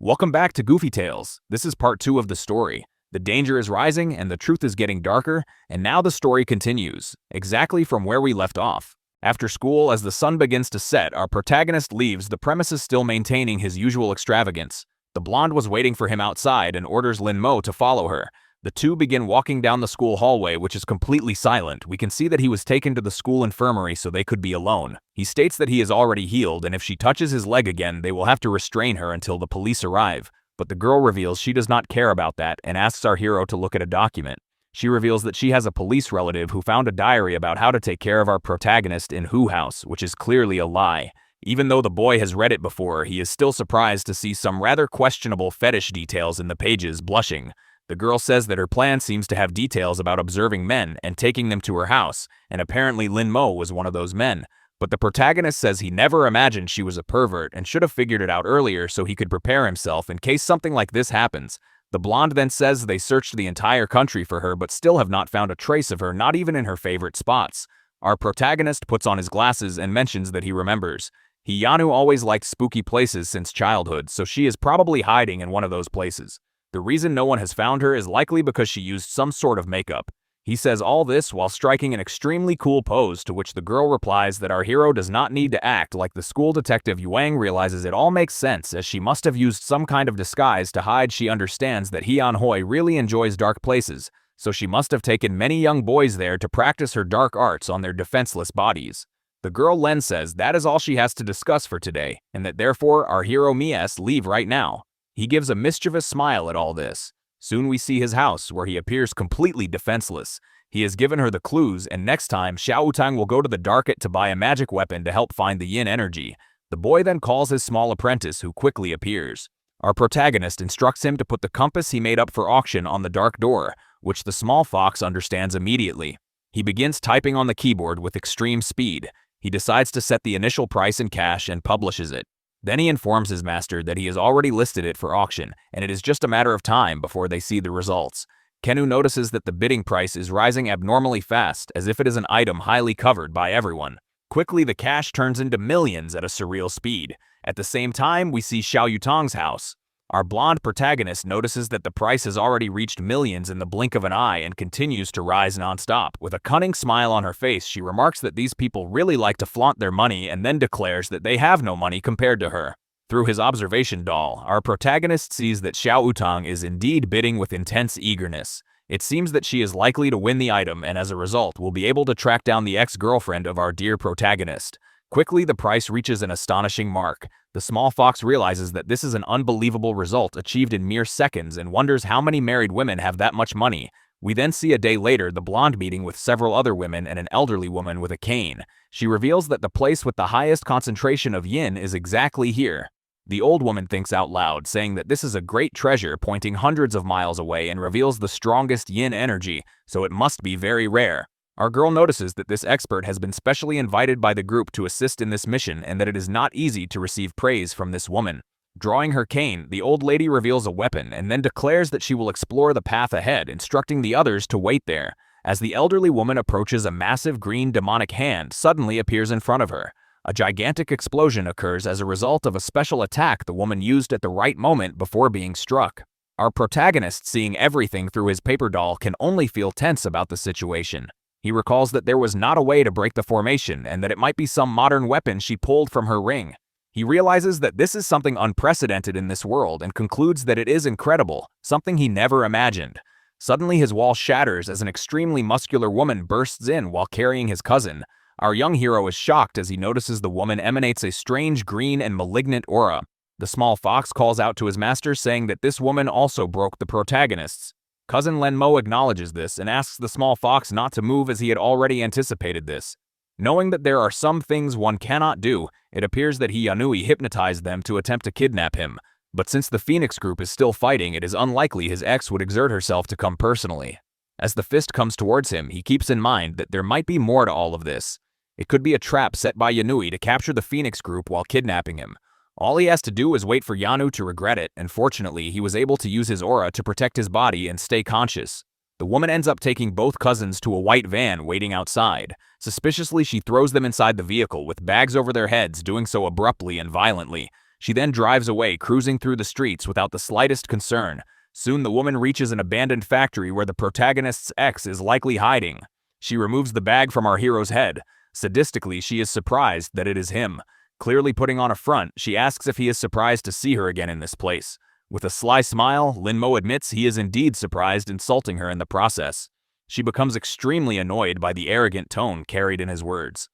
Welcome back to Goofy Tales. This is part 2 of the story. The danger is rising and the truth is getting darker, and now the story continues, exactly from where we left off. After school, as the sun begins to set, our protagonist leaves the premises still maintaining his usual extravagance. The blonde was waiting for him outside and orders Lin Mo to follow her. The two begin walking down the school hallway, which is completely silent. We can see that he was taken to the school infirmary so they could be alone. He states that he is already healed, and if she touches his leg again, they will have to restrain her until the police arrive. But the girl reveals she does not care about that and asks our hero to look at a document. She reveals that she has a police relative who found a diary about how to take care of our protagonist in Who House, which is clearly a lie. Even though the boy has read it before, he is still surprised to see some rather questionable fetish details in the pages, blushing. The girl says that her plan seems to have details about observing men and taking them to her house, and apparently Lin Mo was one of those men. But the protagonist says he never imagined she was a pervert and should have figured it out earlier so he could prepare himself in case something like this happens. The blonde then says they searched the entire country for her but still have not found a trace of her, not even in her favorite spots. Our protagonist puts on his glasses and mentions that he remembers. Hiyanu always liked spooky places since childhood, so she is probably hiding in one of those places. The reason no one has found her is likely because she used some sort of makeup. He says all this while striking an extremely cool pose, to which the girl replies that our hero does not need to act like the school detective. Yuang realizes it all makes sense, as she must have used some kind of disguise to hide. She understands that Hyun Hoi really enjoys dark places, so she must have taken many young boys there to practice her dark arts on their defenseless bodies. The girl Len says that is all she has to discuss for today, and that therefore our hero Mies leave right now. He gives a mischievous smile at all this. Soon we see his house, where he appears completely defenseless. He has given her the clues, and next time, Xiao Tang will go to the Darket to buy a magic weapon to help find the yin energy. The boy then calls his small apprentice, who quickly appears. Our protagonist instructs him to put the compass he made up for auction on the dark door, which the small fox understands immediately. He begins typing on the keyboard with extreme speed. He decides to set the initial price in cash and publishes it. Then he informs his master that he has already listed it for auction, and it is just a matter of time before they see the results. Kenu notices that the bidding price is rising abnormally fast, as if it is an item highly covered by everyone. Quickly, the cash turns into millions at a surreal speed. At the same time, we see Xiao Yutong's house. Our blonde protagonist notices that the price has already reached millions in the blink of an eye and continues to rise nonstop. With a cunning smile on her face, she remarks that these people really like to flaunt their money and then declares that they have no money compared to her. Through his observation doll, our protagonist sees that Xiao Utang is indeed bidding with intense eagerness. It seems that she is likely to win the item and as a result will be able to track down the ex-girlfriend of our dear protagonist. Quickly, the price reaches an astonishing mark. The small fox realizes that this is an unbelievable result achieved in mere seconds and wonders how many married women have that much money. We then see a day later the blonde meeting with several other women and an elderly woman with a cane. She reveals that the place with the highest concentration of yin is exactly here. The old woman thinks out loud, saying that this is a great treasure pointing hundreds of miles away and reveals the strongest yin energy, so it must be very rare. Our girl notices that this expert has been specially invited by the group to assist in this mission and that it is not easy to receive praise from this woman. Drawing her cane, the old lady reveals a weapon and then declares that she will explore the path ahead, instructing the others to wait there. As the elderly woman approaches, a massive green demonic hand suddenly appears in front of her. A gigantic explosion occurs as a result of a special attack the woman used at the right moment before being struck. Our protagonist, seeing everything through his paper doll, can only feel tense about the situation. He recalls that there was not a way to break the formation and that it might be some modern weapon she pulled from her ring. He realizes that this is something unprecedented in this world and concludes that it is incredible, something he never imagined. Suddenly his wall shatters as an extremely muscular woman bursts in while carrying his cousin. Our young hero is shocked as he notices the woman emanates a strange green and malignant aura. The small fox calls out to his master, saying that this woman also broke the protagonists. Cousin Len Mo acknowledges this and asks the small fox not to move as he had already anticipated this. Knowing that there are some things one cannot do, it appears that Yanui hypnotized them to attempt to kidnap him. But since the Phoenix group is still fighting, it is unlikely his ex would exert herself to come personally. As the fist comes towards him, he keeps in mind that there might be more to all of this. It could be a trap set by Yanui to capture the Phoenix group while kidnapping him. All he has to do is wait for Yanu to regret it, and fortunately, he was able to use his aura to protect his body and stay conscious. The woman ends up taking both cousins to a white van waiting outside. Suspiciously, she throws them inside the vehicle with bags over their heads, doing so abruptly and violently. She then drives away, cruising through the streets without the slightest concern. Soon the woman reaches an abandoned factory where the protagonist's ex is likely hiding. She removes the bag from our hero's head. Sadistically, she is surprised that it is him. Clearly putting on a front, she asks if he is surprised to see her again in this place. With a sly smile, Lin-mo admits he is indeed surprised, insulting her in the process. She becomes extremely annoyed by the arrogant tone carried in his words.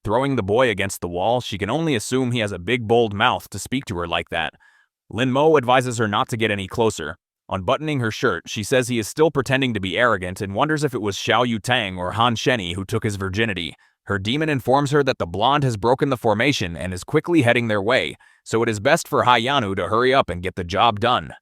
Throwing the boy against the wall, she can only assume he has a big bold mouth to speak to her like that. Lin-mo advises her not to get any closer. Unbuttoning her shirt, she says he is still pretending to be arrogant and wonders if it was Xiao Yutang or Han Sheni who took his virginity. Her demon informs her that the blonde has broken the formation and is quickly heading their way, so it is best for Hayanu to hurry up and get the job done.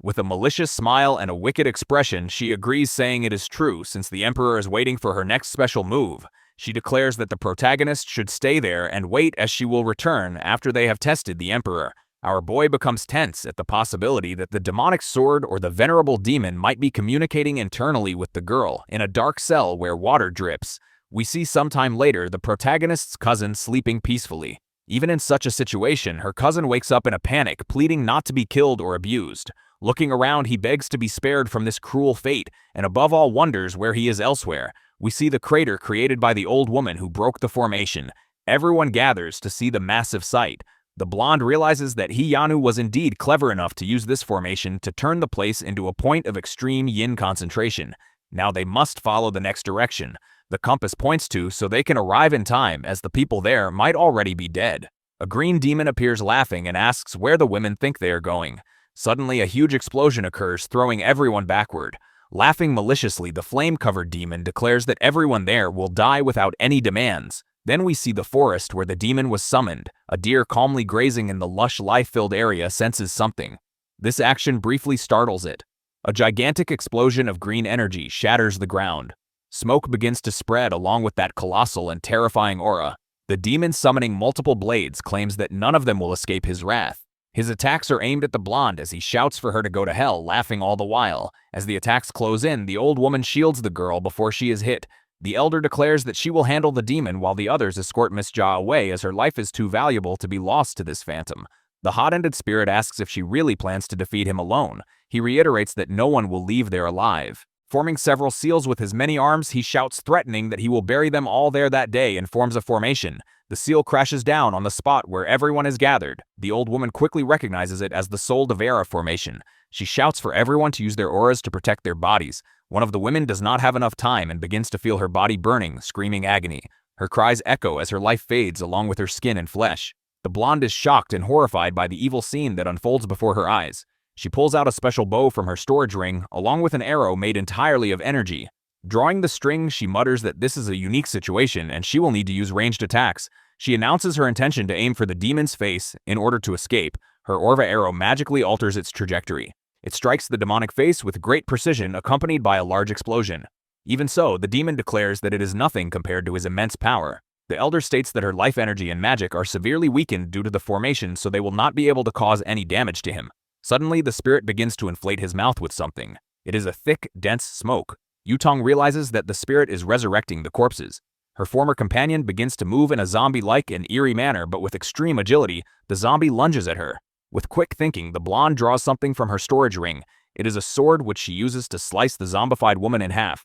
With a malicious smile and a wicked expression, she agrees, saying it is true since the Emperor is waiting for her next special move. She declares that the protagonist should stay there and wait as she will return after they have tested the Emperor. Our boy becomes tense at the possibility that the demonic sword or the venerable demon might be communicating internally with the girl in a dark cell where water drips. We see sometime later the protagonist's cousin sleeping peacefully. Even in such a situation, her cousin wakes up in a panic, pleading not to be killed or abused. Looking around, he begs to be spared from this cruel fate, and above all wonders where he is elsewhere. We see the crater created by the old woman who broke the formation. Everyone gathers to see the massive sight. The blonde realizes that Hayanu was indeed clever enough to use this formation to turn the place into a point of extreme yin concentration. Now they must follow the next direction the compass points to, so they can arrive in time, as the people there might already be dead. A green demon appears laughing and asks where the women think they are going. Suddenly a huge explosion occurs, throwing everyone backward. Laughing maliciously, the flame-covered demon declares that everyone there will die without any demands. Then we see the forest where the demon was summoned. A deer calmly grazing in the lush, life-filled area senses something. This action briefly startles it. A gigantic explosion of green energy shatters the ground. Smoke begins to spread along with that colossal and terrifying aura. The demon summoning multiple blades claims that none of them will escape his wrath. His attacks are aimed at the blonde as he shouts for her to go to hell, laughing all the while. As the attacks close in, the old woman shields the girl before she is hit. The elder declares that she will handle the demon while the others escort Miss Jia away, as her life is too valuable to be lost to this phantom. The hot-ended spirit asks if she really plans to defeat him alone. He reiterates that no one will leave there alive. Forming several seals with his many arms, he shouts, threatening that he will bury them all there that day, and forms a formation. The seal crashes down on the spot where everyone is gathered. The old woman quickly recognizes it as the Sol de Vera formation. She shouts for everyone to use their auras to protect their bodies. One of the women does not have enough time and begins to feel her body burning, screaming agony. Her cries echo as her life fades along with her skin and flesh. The blonde is shocked and horrified by the evil scene that unfolds before her eyes. She pulls out a special bow from her storage ring, along with an arrow made entirely of energy. Drawing the string, she mutters that this is a unique situation and she will need to use ranged attacks. She announces her intention to aim for the demon's face in order to escape. Her Orva arrow magically alters its trajectory. It strikes the demonic face with great precision, accompanied by a large explosion. Even so, the demon declares that it is nothing compared to his immense power. The elder states that her life energy and magic are severely weakened due to the formation, so they will not be able to cause any damage to him. Suddenly, the spirit begins to inflate his mouth with something. It is a thick, dense smoke. Yutong realizes that the spirit is resurrecting the corpses. Her former companion begins to move in a zombie-like and eerie manner, but with extreme agility, the zombie lunges at her. With quick thinking, the blonde draws something from her storage ring. It is a sword which she uses to slice the zombified woman in half.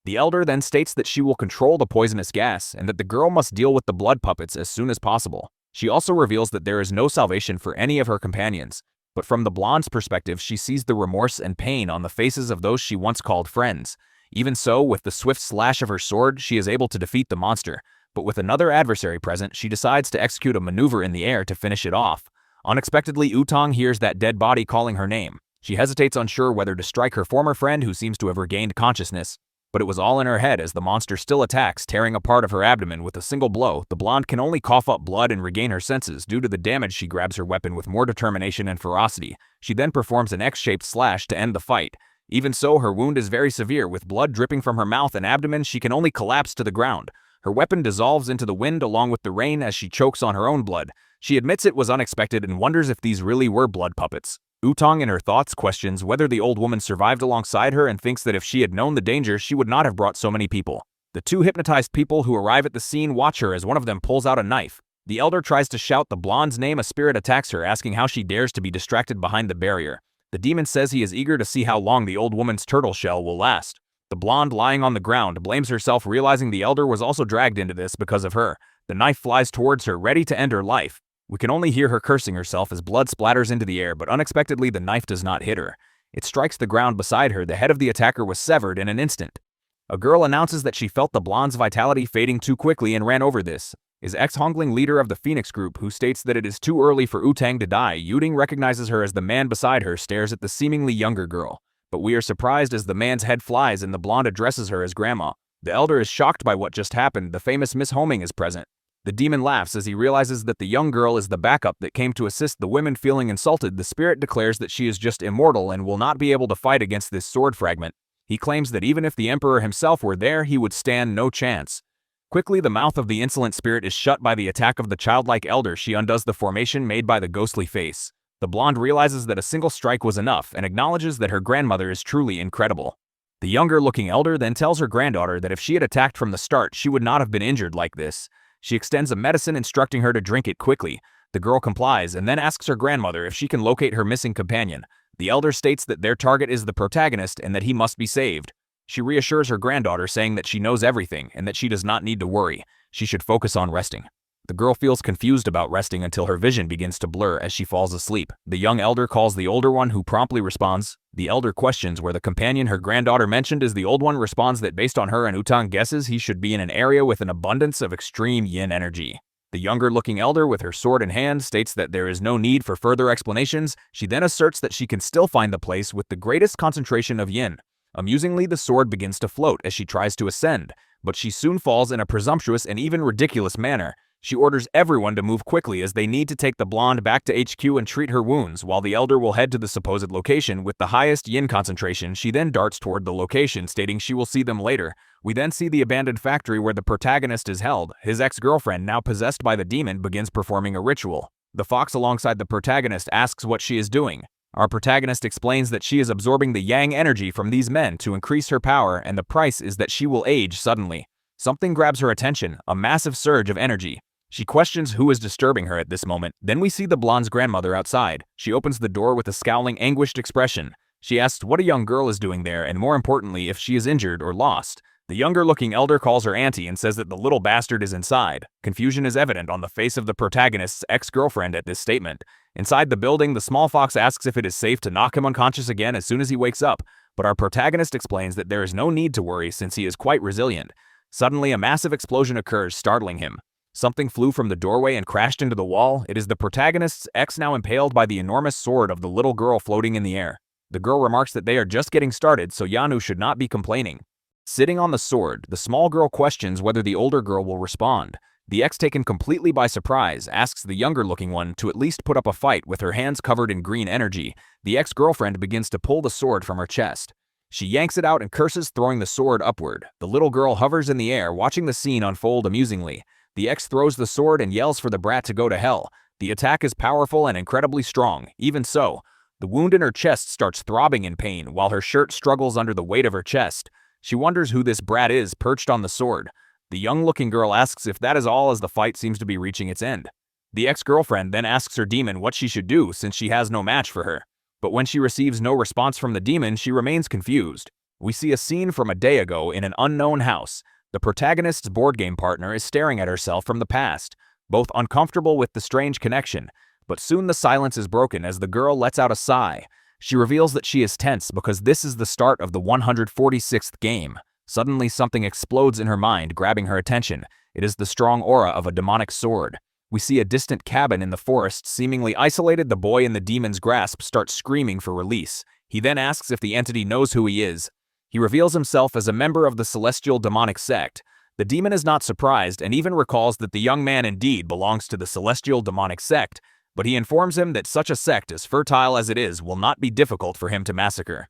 The elder then states that she will control the poisonous gas and that the girl must deal with the blood puppets as soon as possible. She also reveals that there is no salvation for any of her companions. But from the blonde's perspective, she sees the remorse and pain on the faces of those she once called friends. Even so, with the swift slash of her sword, she is able to defeat the monster. But with another adversary present, she decides to execute a maneuver in the air to finish it off. Unexpectedly, Yutong hears that dead body calling her name. She hesitates, unsure whether to strike her former friend who seems to have regained consciousness. But it was all in her head, as the monster still attacks, tearing a part of her abdomen with a single blow. The blonde can only cough up blood and regain her senses. Due to the damage, she grabs her weapon with more determination and ferocity. She then performs an X-shaped slash to end the fight. Even so, her wound is very severe. With blood dripping from her mouth and abdomen, she can only collapse to the ground. Her weapon dissolves into the wind along with the rain as she chokes on her own blood. She admits it was unexpected and wonders if these really were blood puppets. Yutong, in her thoughts, questions whether the old woman survived alongside her and thinks that if she had known the danger, she would not have brought so many people. The two hypnotized people who arrive at the scene watch her as one of them pulls out a knife. The elder tries to shout the blonde's name. A spirit attacks her, asking how she dares to be distracted behind the barrier. The demon says he is eager to see how long the old woman's turtle shell will last. The blonde, lying on the ground, blames herself, realizing the elder was also dragged into this because of her. The knife flies towards her, ready to end her life. We can only hear her cursing herself as blood splatters into the air, but unexpectedly the knife does not hit her. It strikes the ground beside her. The head of the attacker was severed in an instant. A girl announces that she felt the blonde's vitality fading too quickly and ran over. This is ex-Hongling, leader of the Phoenix group, who states that it is too early for Wu-Tang to die. Yuding recognizes her as the man beside her stares at the seemingly younger girl. But we are surprised as the man's head flies and the blonde addresses her as grandma. The elder is shocked by what just happened. The famous Miss Homing is present. The demon laughs as he realizes that the young girl is the backup that came to assist the women. Feeling insulted, the spirit declares that she is just immortal and will not be able to fight against this sword fragment. He claims that even if the emperor himself were there, he would stand no chance. Quickly, the mouth of the insolent spirit is shut by the attack of the childlike elder. She undoes the formation made by the ghostly face. The blonde realizes that a single strike was enough and acknowledges that her grandmother is truly incredible. The younger-looking elder then tells her granddaughter that if she had attacked from the start, she would not have been injured like this. She extends a medicine, instructing her to drink it quickly. The girl complies and then asks her grandmother if she can locate her missing companion. The elder states that their target is the protagonist and that he must be saved. She reassures her granddaughter, saying that she knows everything and that she does not need to worry. She should focus on resting. The girl feels confused about resting until her vision begins to blur as she falls asleep. The young elder calls the older one, who promptly responds. The elder questions where the companion her granddaughter mentioned is. The old one responds that based on her and Wu-Tang guesses, he should be in an area with an abundance of extreme yin energy. The younger-looking elder, with her sword in hand, states that there is no need for further explanations. She then asserts that she can still find the place with the greatest concentration of yin. Amusingly, the sword begins to float as she tries to ascend, but she soon falls in a presumptuous and even ridiculous manner. She orders everyone to move quickly as they need to take the blonde back to HQ and treat her wounds, while the elder will head to the supposed location with the highest yin concentration. She then darts toward the location, stating she will see them later. We then see the abandoned factory where the protagonist is held. His ex-girlfriend, now possessed by the demon, begins performing a ritual. The fox alongside the protagonist asks what she is doing. Our protagonist explains that she is absorbing the yang energy from these men to increase her power, and the price is that she will age suddenly. Something grabs her attention, a massive surge of energy. She questions who is disturbing her at this moment. Then we see the blonde's grandmother outside. She opens the door with a scowling, anguished expression. She asks what a young girl is doing there, and more importantly, if she is injured or lost. The younger-looking elder calls her auntie and says that the little bastard is inside. Confusion is evident on the face of the protagonist's ex-girlfriend at this statement. Inside the building, the small fox asks if it is safe to knock him unconscious again as soon as he wakes up, but our protagonist explains that there is no need to worry since he is quite resilient. Suddenly, a massive explosion occurs, startling him. Something flew from the doorway and crashed into the wall. It is the protagonist's ex, now impaled by the enormous sword of the little girl floating in the air. The girl remarks that they are just getting started, so Yanu should not be complaining. Sitting on the sword, the small girl questions whether the older girl will respond. The ex, taken completely by surprise, asks the younger-looking one to at least put up a fight with her hands covered in green energy. The ex-girlfriend begins to pull the sword from her chest. She yanks it out and curses, throwing the sword upward. The little girl hovers in the air, watching the scene unfold amusingly. The ex throws the sword and yells for the brat to go to hell. The attack is powerful and incredibly strong. Even so, the wound in her chest starts throbbing in pain while her shirt struggles under the weight of her chest. She wonders who this brat is perched on the sword. The young-looking girl asks if that is all, as the fight seems to be reaching its end. The ex-girlfriend then asks her demon what she should do since she has no match for her. But when she receives no response from the demon, she remains confused. We see a scene from a day ago in an unknown house. The protagonist's board game partner is staring at herself from the past, both uncomfortable with the strange connection. But soon the silence is broken as the girl lets out a sigh. She reveals that she is tense because this is the start of the 146th game. Suddenly something explodes in her mind, grabbing her attention. It is the strong aura of a demonic sword. We see a distant cabin in the forest, seemingly isolated. The boy in the demon's grasp starts screaming for release. He then asks if the entity knows who he is. He reveals himself as a member of the celestial demonic sect. The demon is not surprised and even recalls that the young man indeed belongs to the celestial demonic sect, but he informs him that such a sect, as fertile as it is, will not be difficult for him to massacre.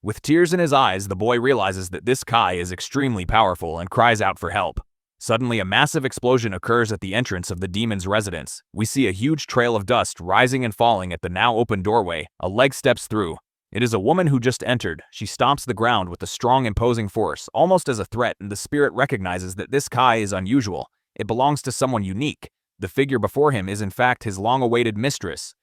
With tears in his eyes, the boy realizes that this Kai is extremely powerful and cries out for help. Suddenly, a massive explosion occurs at the entrance of the demon's residence. We see a huge trail of dust rising and falling at the now open doorway. A leg steps through. It is a woman who just entered. She stomps the ground with a strong, imposing force, almost as a threat, and the spirit recognizes that this Kai is unusual. It belongs to someone unique. The figure before him is in fact his long-awaited mistress.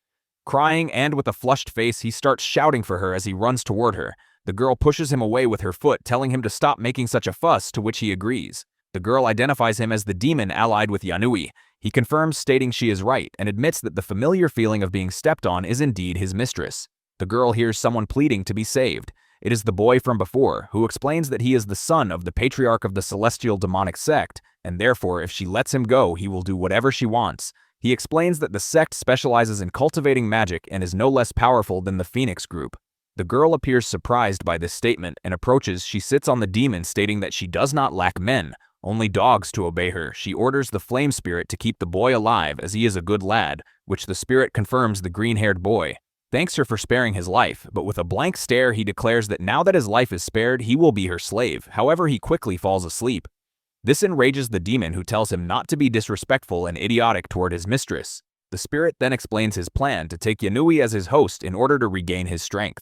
Crying and with a flushed face, he starts shouting for her as he runs toward her. The girl pushes him away with her foot, telling him to stop making such a fuss, to which he agrees. The girl identifies him as the demon allied with Yanui. He confirms, stating she is right, and admits that the familiar feeling of being stepped on is indeed his mistress. The girl hears someone pleading to be saved. It is the boy from before, who explains that he is the son of the patriarch of the celestial demonic sect, and therefore if she lets him go, he will do whatever she wants. He explains that the sect specializes in cultivating magic and is no less powerful than the Phoenix group. The girl appears surprised by this statement and approaches. She sits on the demon, stating that she does not lack men, only dogs to obey her. She orders the flame spirit to keep the boy alive as he is a good lad, which the spirit confirms the green-haired boy thanks her for sparing his life, but with a blank stare he declares that now that his life is spared, he will be her slave. However, he quickly falls asleep. This enrages the demon, who tells him not to be disrespectful and idiotic toward his mistress. The spirit then explains his plan to take Yanui as his host in order to regain his strength.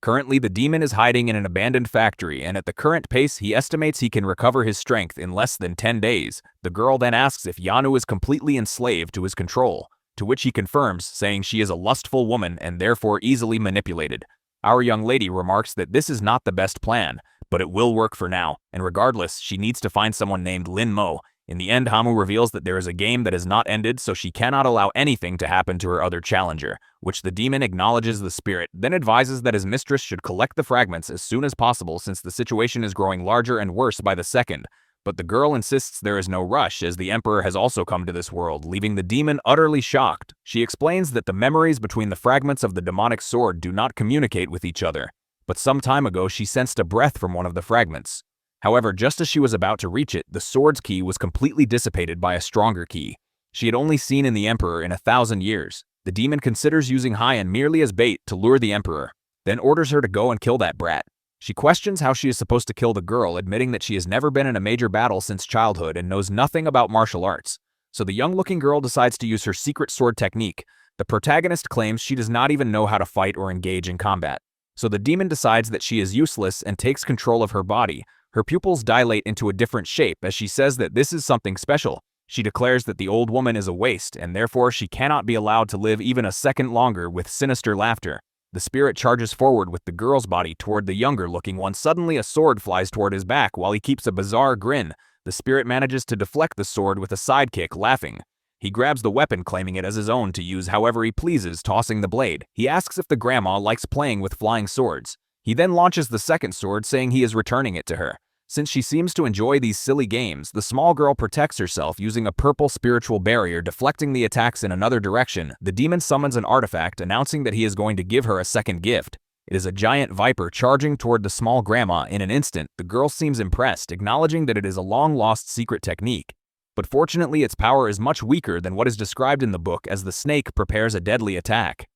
Currently, the demon is hiding in an abandoned factory, and at the current pace, he estimates he can recover his strength in less than 10 days. The girl then asks if Yanu is completely enslaved to his control, to which he confirms, saying she is a lustful woman and therefore easily manipulated. Our young lady remarks that this is not the best plan, but it will work for now, and regardless, she needs to find someone named Lin Mo. In the end, Hamu reveals that there is a game that has not ended, so she cannot allow anything to happen to her other challenger, which the demon acknowledges. The spirit then advises that his mistress should collect the fragments as soon as possible, since the situation is growing larger and worse by the second. But the girl insists there is no rush, as the Emperor has also come to this world, leaving the demon utterly shocked. She explains that the memories between the fragments of the demonic sword do not communicate with each other, but some time ago she sensed a breath from one of the fragments. However, just as she was about to reach it, the sword's key was completely dissipated by a stronger key she had only seen in the Emperor in 1,000 years. The demon considers using Hyan merely as bait to lure the Emperor, then orders her to go and kill that brat. She questions how she is supposed to kill the girl, admitting that she has never been in a major battle since childhood and knows nothing about martial arts. So the young-looking girl decides to use her secret sword technique. The protagonist claims she does not even know how to fight or engage in combat. So the demon decides that she is useless and takes control of her body. Her pupils dilate into a different shape as she says that this is something special. She declares that the old woman is a waste and therefore she cannot be allowed to live even a second longer. With sinister laughter, the spirit charges forward with the girl's body toward the younger-looking one. Suddenly, a sword flies toward his back while he keeps a bizarre grin. The spirit manages to deflect the sword with a sidekick, laughing. He grabs the weapon, claiming it as his own to use however he pleases, tossing the blade. He asks if the grandma likes playing with flying swords. He then launches the second sword, saying he is returning it to her. Since she seems to enjoy these silly games, the small girl protects herself using a purple spiritual barrier, deflecting the attacks in another direction. The demon summons an artifact, announcing that he is going to give her a second gift. It is a giant viper charging toward the small grandma. In an instant, the girl seems impressed, acknowledging that it is a long-lost secret technique. But fortunately, its power is much weaker than what is described in the book, as the snake prepares a deadly attack.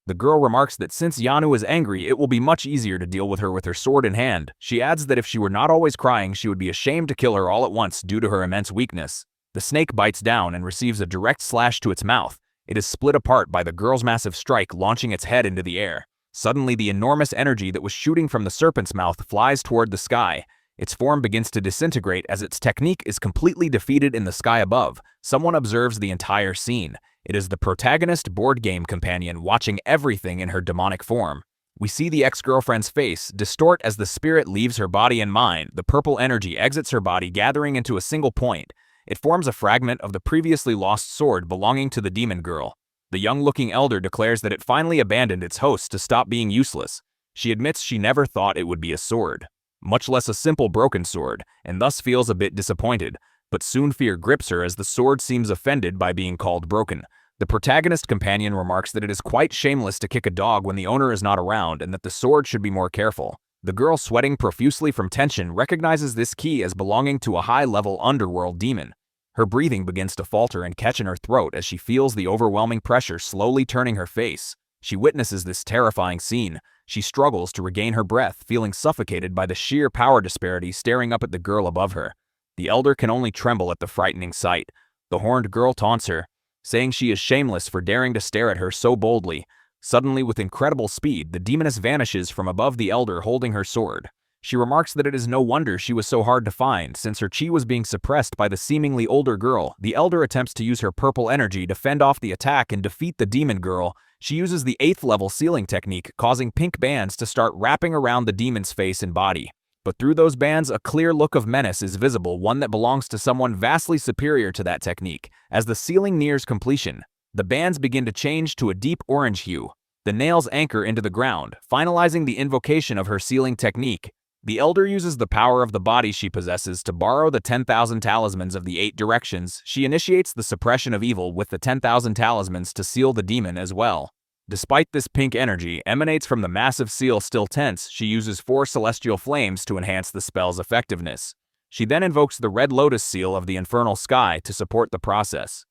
The girl remarks that since Yanu is angry, it will be much easier to deal with her sword in hand. She adds that if she were not always crying, she would be ashamed to kill her all at once due to her immense weakness. The snake bites down and receives a direct slash to its mouth. It is split apart by the girl's massive strike, launching its head into the air. Suddenly, the enormous energy that was shooting from the serpent's mouth flies toward the sky. Its form begins to disintegrate as its technique is completely defeated in the sky above. Someone observes the entire scene. It is the protagonist board game companion, watching everything in her demonic form. We see the ex-girlfriend's face distort as the spirit leaves her body and mind. The purple energy exits her body, gathering into a single point. It forms a fragment of the previously lost sword belonging to the demon girl. The young-looking elder declares that it finally abandoned its host to stop being useless. She admits she never thought it would be a sword, much less a simple broken sword, and thus feels a bit disappointed. But soon fear grips her as the sword seems offended by being called broken. The protagonist companion remarks that it is quite shameless to kick a dog when the owner is not around and that the sword should be more careful. The girl, sweating profusely from tension, recognizes this key as belonging to a high-level underworld demon. Her breathing begins to falter and catch in her throat as she feels the overwhelming pressure slowly turning her face. She witnesses this terrifying scene. She struggles to regain her breath, feeling suffocated by the sheer power disparity staring up at the girl above her. The elder can only tremble at the frightening sight. The horned girl taunts her, saying she is shameless for daring to stare at her so boldly. Suddenly, with incredible speed, the demoness vanishes from above the elder holding her sword. She remarks that it is no wonder she was so hard to find, since her chi was being suppressed by the seemingly older girl. The elder attempts to use her purple energy to fend off the attack and defeat the demon girl. She uses the 8th level sealing technique, causing pink bands to start wrapping around the demon's face and body. But through those bands, a clear look of menace is visible, one that belongs to someone vastly superior to that technique. As the sealing nears completion, the bands begin to change to a deep orange hue. The nails anchor into the ground, finalizing the invocation of her sealing technique. The elder uses the power of the body she possesses to borrow the 10,000 talismans of the 8 directions. She initiates the suppression of evil with the 10,000 talismans to seal the demon as well. Despite this pink energy emanates from the massive seal still tense, she uses 4 celestial flames to enhance the spell's effectiveness. She then invokes the red lotus seal of the infernal sky to support the process.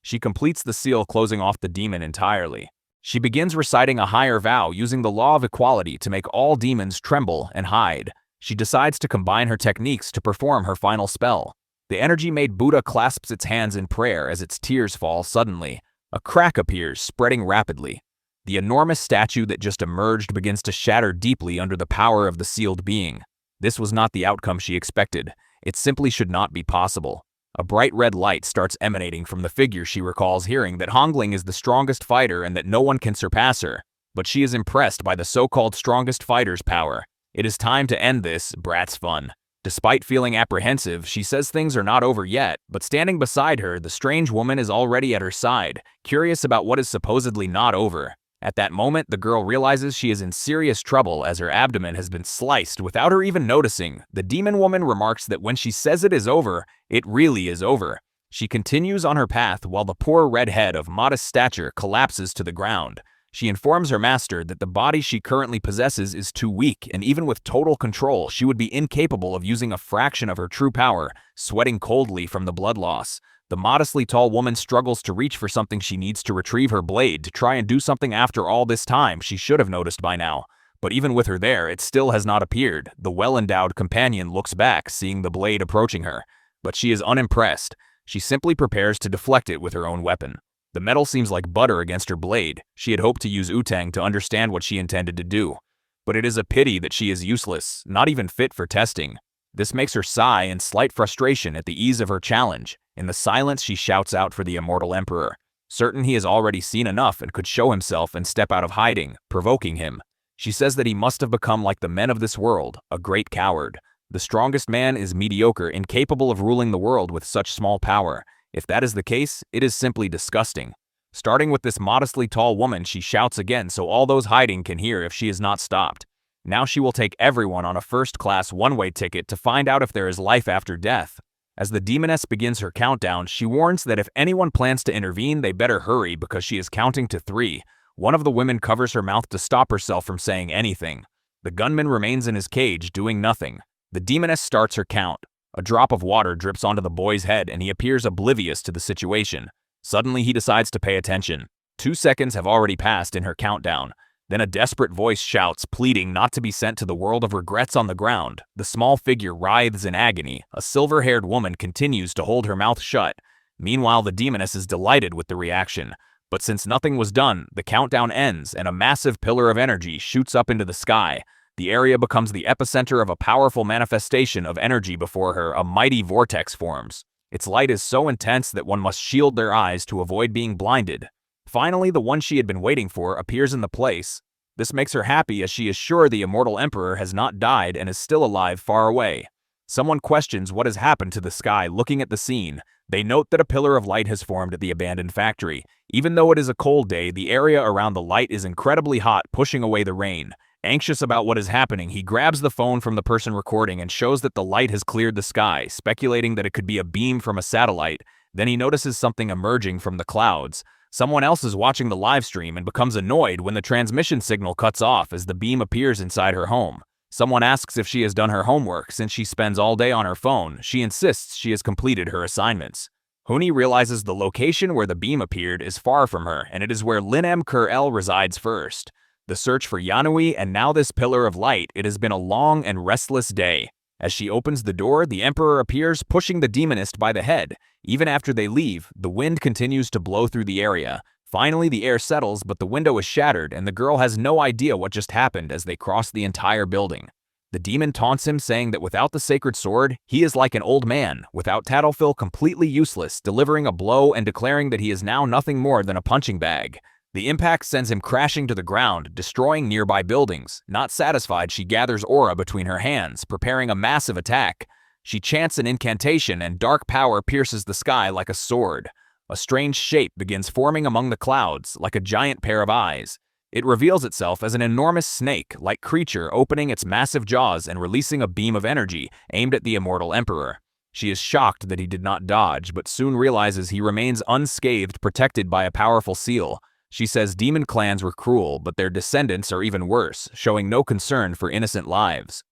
She completes the seal, closing off the demon entirely. She begins reciting a higher vow using the law of equality to make all demons tremble and hide. She decides to combine her techniques to perform her final spell. The energy-made Buddha clasps its hands in prayer as its tears fall suddenly. A crack appears, spreading rapidly. The enormous statue that just emerged begins to shatter deeply under the power of the sealed being. This was not the outcome she expected. It simply should not be possible. A bright red light starts emanating from the figure. She recalls hearing that Hongling is the strongest fighter and that no one can surpass her, but she is impressed by the so-called strongest fighter's power. It is time to end this brat's fun. Despite feeling apprehensive, she says things are not over yet, but standing beside her, the strange woman is already at her side, curious about what is supposedly not over. At that moment, the girl realizes she is in serious trouble as her abdomen has been sliced without her even noticing. The demon woman remarks that when she says it is over, it really is over. She continues on her path while the poor red head of modest stature collapses to the ground. She informs her master that the body she currently possesses is too weak, and even with total control, she would be incapable of using a fraction of her true power, sweating coldly from the blood loss. The modestly tall woman struggles to reach for something. She needs to retrieve her blade to try and do something. After all this time, she should have noticed by now. But even with her there, it still has not appeared. The well-endowed companion looks back, seeing the blade approaching her. But she is unimpressed. She simply prepares to deflect it with her own weapon. The metal seems like butter against her blade. She had hoped to use Utang to understand what she intended to do. But it is a pity that she is useless, not even fit for testing. This makes her sigh in slight frustration at the ease of her challenge. In the silence, she shouts out for the immortal emperor, certain he has already seen enough and could show himself and step out of hiding, provoking him. She says that he must have become like the men of this world, a great coward. The strongest man is mediocre, incapable of ruling the world with such small power. If that is the case, it is simply disgusting. Starting with this modestly tall woman, she shouts again so all those hiding can hear if she is not stopped. Now she will take everyone on a first-class one-way ticket to find out if there is life after death. As the demoness begins her countdown, she warns that if anyone plans to intervene, they better hurry because she is counting to 3. One of the women covers her mouth to stop herself from saying anything. The gunman remains in his cage, doing nothing. The demoness starts her count. A drop of water drips onto the boy's head and he appears oblivious to the situation. Suddenly he decides to pay attention. 2 seconds have already passed in her countdown. Then a desperate voice shouts, pleading not to be sent to the world of regrets on the ground. The small figure writhes in agony. A silver-haired woman continues to hold her mouth shut. Meanwhile, the demoness is delighted with the reaction. But since nothing was done, the countdown ends and a massive pillar of energy shoots up into the sky. The area becomes the epicenter of a powerful manifestation of energy. Before her, a mighty vortex forms. Its light is so intense that one must shield their eyes to avoid being blinded. Finally, the one she had been waiting for appears in the place. This makes her happy as she is sure the immortal emperor has not died and is still alive far away. Someone questions what has happened to the sky. Looking at the scene, they note that a pillar of light has formed at the abandoned factory. Even though it is a cold day, the area around the light is incredibly hot, pushing away the rain. Anxious about what is happening, he grabs the phone from the person recording and shows that the light has cleared the sky, speculating that it could be a beam from a satellite. Then he notices something emerging from the clouds. Someone else is watching the live stream and becomes annoyed when the transmission signal cuts off as the beam appears inside her home. Someone asks if she has done her homework since she spends all day on her phone. She insists she has completed her assignments. Huni realizes the location where the beam appeared is far from her, and it is where Lin M. Kur-el resides first. The search for Yanui and now this pillar of light. It has been a long and restless day. As she opens the door, the emperor appears, pushing the demonist by the head. Even after they leave, the wind continues to blow through the area. Finally, the air settles, but the window is shattered, and the girl has no idea what just happened as they cross the entire building. The demon taunts him, saying that without the sacred sword, he is like an old man, without tattletale completely useless, delivering a blow and declaring that he is now nothing more than a punching bag. The impact sends him crashing to the ground, destroying nearby buildings. Not satisfied, she gathers aura between her hands, preparing a massive attack. She chants an incantation and dark power pierces the sky like a sword. A strange shape begins forming among the clouds, like a giant pair of eyes. It reveals itself as an enormous snake-like creature, opening its massive jaws and releasing a beam of energy aimed at the immortal emperor. She is shocked that he did not dodge, but soon realizes he remains unscathed, protected by a powerful seal. She says demon clans were cruel, but their descendants are even worse, showing no concern for innocent lives.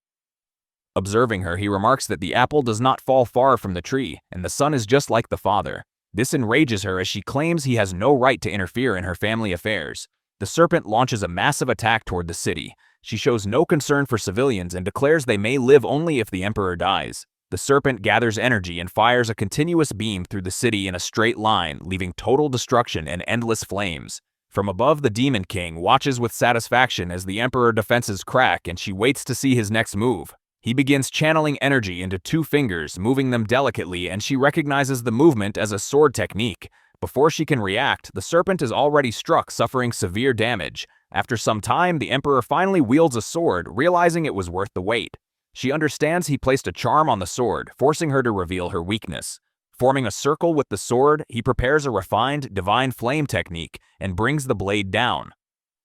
Observing her, he remarks that the apple does not fall far from the tree, and the son is just like the father. This enrages her as she claims he has no right to interfere in her family affairs. The serpent launches a massive attack toward the city. She shows no concern for civilians and declares they may live only if the emperor dies. The serpent gathers energy and fires a continuous beam through the city in a straight line, leaving total destruction and endless flames. From above, the Demon King watches with satisfaction as the emperor's defenses crack, and she waits to see his next move. He begins channeling energy into 2 fingers, moving them delicately, and she recognizes the movement as a sword technique. Before she can react, the serpent is already struck, suffering severe damage. After some time, the emperor finally wields a sword, realizing it was worth the wait. She understands he placed a charm on the sword, forcing her to reveal her weakness. Forming a circle with the sword, he prepares a refined, divine flame technique and brings the blade down.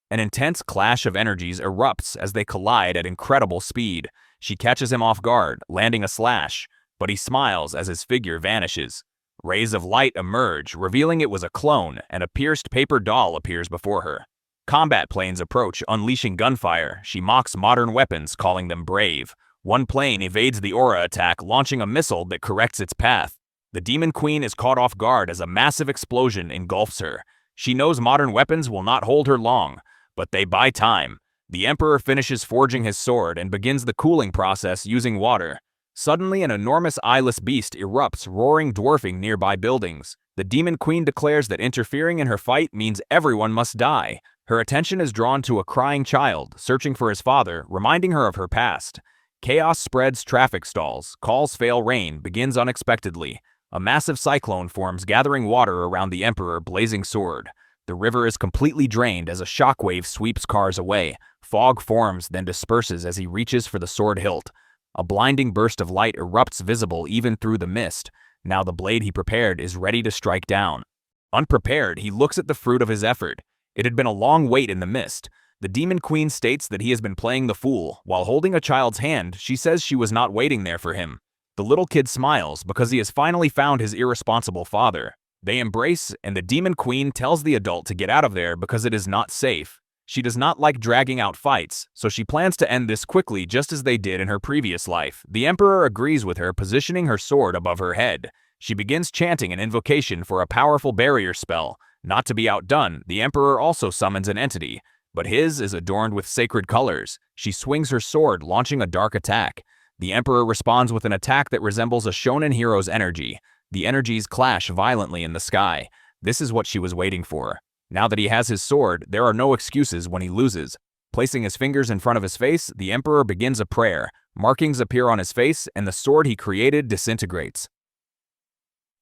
An intense clash of energies erupts as they collide at incredible speed. She catches him off guard, landing a slash, but he smiles as his figure vanishes. Rays of light emerge, revealing it was a clone, and a pierced paper doll appears before her. Combat planes approach, unleashing gunfire. She mocks modern weapons, calling them brave. One plane evades the aura attack, launching a missile that corrects its path. The Demon Queen is caught off guard as a massive explosion engulfs her. She knows modern weapons will not hold her long, but they buy time. The Emperor finishes forging his sword and begins the cooling process using water. Suddenly, an enormous eyeless beast erupts, roaring, dwarfing nearby buildings. The Demon Queen declares that interfering in her fight means everyone must die. Her attention is drawn to a crying child, searching for his father, reminding her of her past. Chaos spreads, traffic stalls, calls fail, rain begins unexpectedly. A massive cyclone forms, gathering water around the Emperor, blazing sword. The river is completely drained as a shockwave sweeps cars away. Fog forms, then disperses as he reaches for the sword hilt. A blinding burst of light erupts, visible even through the mist. Now the blade he prepared is ready to strike down. Unprepared, he looks at the fruit of his effort. It had been a long wait in the mist. The Demon Queen states that he has been playing the fool. While holding a child's hand, she says she was not waiting there for him. The little kid smiles because he has finally found his irresponsible father. They embrace, and the Demon Queen tells the adult to get out of there because it is not safe. She does not like dragging out fights, so she plans to end this quickly, just as they did in her previous life. The Emperor agrees with her, positioning her sword above her head. She begins chanting an invocation for a powerful barrier spell. Not to be outdone, the Emperor also summons an entity, but his is adorned with sacred colors. She swings her sword, launching a dark attack. The Emperor responds with an attack that resembles a shonen hero's energy. The energies clash violently in the sky. This is what she was waiting for. Now that he has his sword, there are no excuses when he loses. Placing his fingers in front of his face, the Emperor begins a prayer. Markings appear on his face, and the sword he created disintegrates.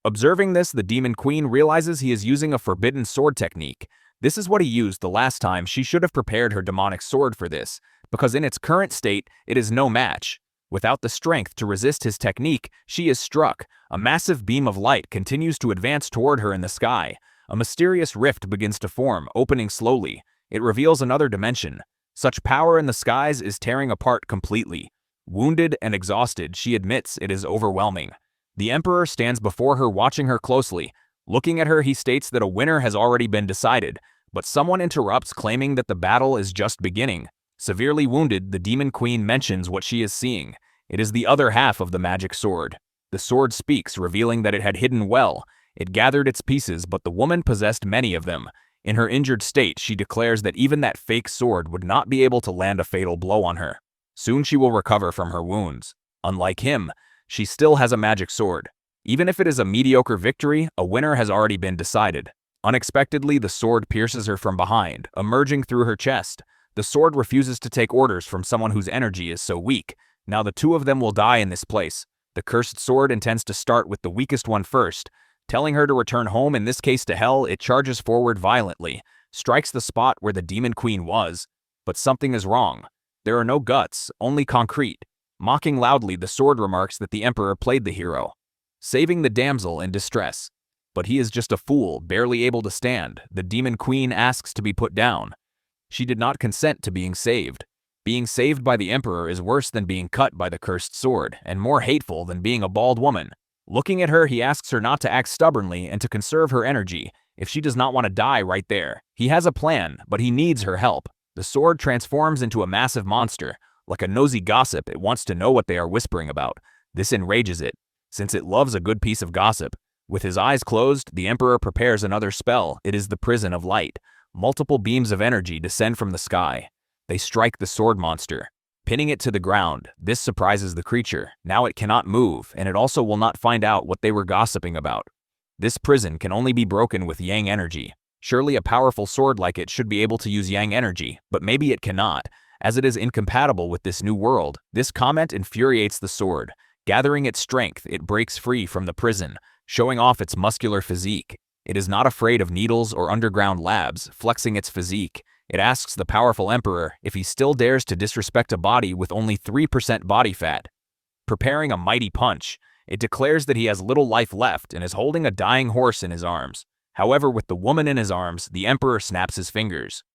Observing this, the Demon Queen realizes he is using a forbidden sword technique. This is what he used the last time. She should have prepared her demonic sword for this, because in its current state, it is no match. Without the strength to resist his technique, she is struck. A massive beam of light continues to advance toward her in the sky. A mysterious rift begins to form, opening slowly. It reveals another dimension. Such power in the skies is tearing apart completely. Wounded and exhausted, she admits it is overwhelming. The Emperor stands before her, watching her closely. Looking at her, he states that a winner has already been decided, but someone interrupts, claiming that the battle is just beginning. Severely wounded, the Demon Queen mentions what she is seeing. It is the other half of the magic sword. The sword speaks, revealing that it had hidden well. It gathered its pieces, but the woman possessed many of them. In her injured state, she declares that even that fake sword would not be able to land a fatal blow on her. Soon she will recover from her wounds. Unlike him, she still has a magic sword. Even if it is a mediocre victory, a winner has already been decided. Unexpectedly, the sword pierces her from behind, emerging through her chest. The sword refuses to take orders from someone whose energy is so weak. Now the two of them will die in this place. The cursed sword intends to start with the weakest one first. Telling her to return home, in this case to hell, it charges forward violently, strikes the spot where the demon queen was. But something is wrong. There are no guts, only concrete. Mocking loudly, the sword remarks that the emperor played the hero, saving the damsel in distress. But he is just a fool, barely able to stand. The demon queen asks to be put down. She did not consent to being saved. Being saved by the emperor is worse than being cut by the cursed sword, and more hateful than being a bald woman. Looking at her, he asks her not to act stubbornly and to conserve her energy, if she does not want to die right there. He has a plan, but he needs her help. The sword transforms into a massive monster. Like a nosy gossip, it wants to know what they are whispering about. This enrages it, since it loves a good piece of gossip. With his eyes closed, the emperor prepares another spell. It is the prison of light. Multiple beams of energy descend from the sky. They strike the sword monster, pinning it to the ground. This surprises the creature. Now it cannot move, and it also will not find out what they were gossiping about. This prison can only be broken with yang energy. Surely a powerful sword like it should be able to use yang energy, but maybe it cannot, as it is incompatible with this new world. This comment infuriates the sword. Gathering its strength, it breaks free from the prison, showing off its muscular physique. It is not afraid of needles or underground labs, flexing its physique. It asks the powerful emperor if he still dares to disrespect a body with only 3% body fat. Preparing a mighty punch, it declares that he has little life left and is holding a dying horse in his arms. However, with the woman in his arms, the emperor snaps his fingers.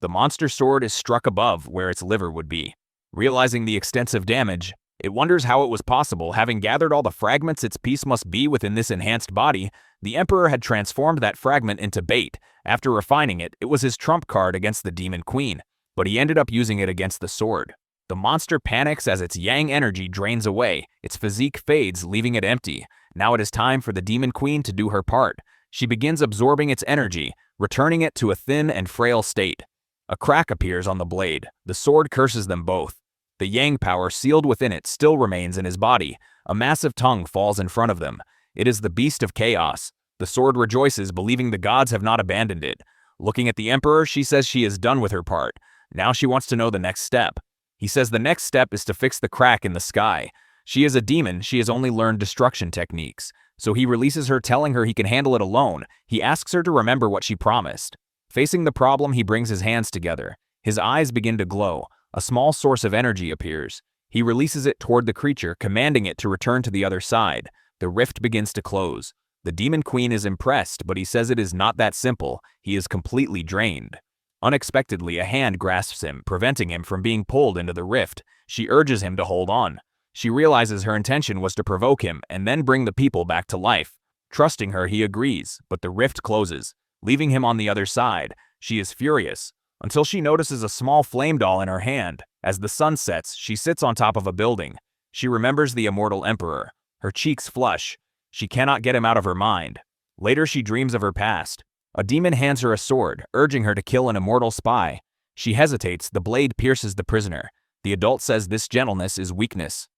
The monster sword is struck above where its liver would be. Realizing the extensive damage, it wonders how it was possible. Having gathered all the fragments its piece must be within this enhanced body, the emperor had transformed that fragment into bait. After refining it, it was his trump card against the demon queen, but he ended up using it against the sword. The monster panics as its yang energy drains away. Its physique fades, leaving it empty. Now it is time for the demon queen to do her part. She begins absorbing its energy, returning it to a thin and frail state. A crack appears on the blade. The sword curses them both. The yang power sealed within it still remains in his body. A massive tongue falls in front of them. It is the beast of chaos. The sword rejoices, believing the gods have not abandoned it. Looking at the emperor, she says she is done with her part. Now she wants to know the next step. He says the next step is to fix the crack in the sky. She is a demon, she has only learned destruction techniques. So he releases her, telling her he can handle it alone. He asks her to remember what she promised. Facing the problem, he brings his hands together. His eyes begin to glow. A small source of energy appears. He releases it toward the creature, commanding it to return to the other side. The rift begins to close. The demon queen is impressed, but he says it is not that simple. He is completely drained. Unexpectedly, a hand grasps him, preventing him from being pulled into the rift. She urges him to hold on. She realizes her intention was to provoke him and then bring the people back to life. Trusting her, he agrees, but the rift closes, leaving him on the other side. She is furious, until she notices a small flame doll in her hand. As the sun sets, she sits on top of a building. She remembers the immortal emperor. Her cheeks flush. She cannot get him out of her mind. Later, she dreams of her past. A demon hands her a sword, urging her to kill an immortal spy. She hesitates. The blade pierces the prisoner. The adult says this gentleness is weakness.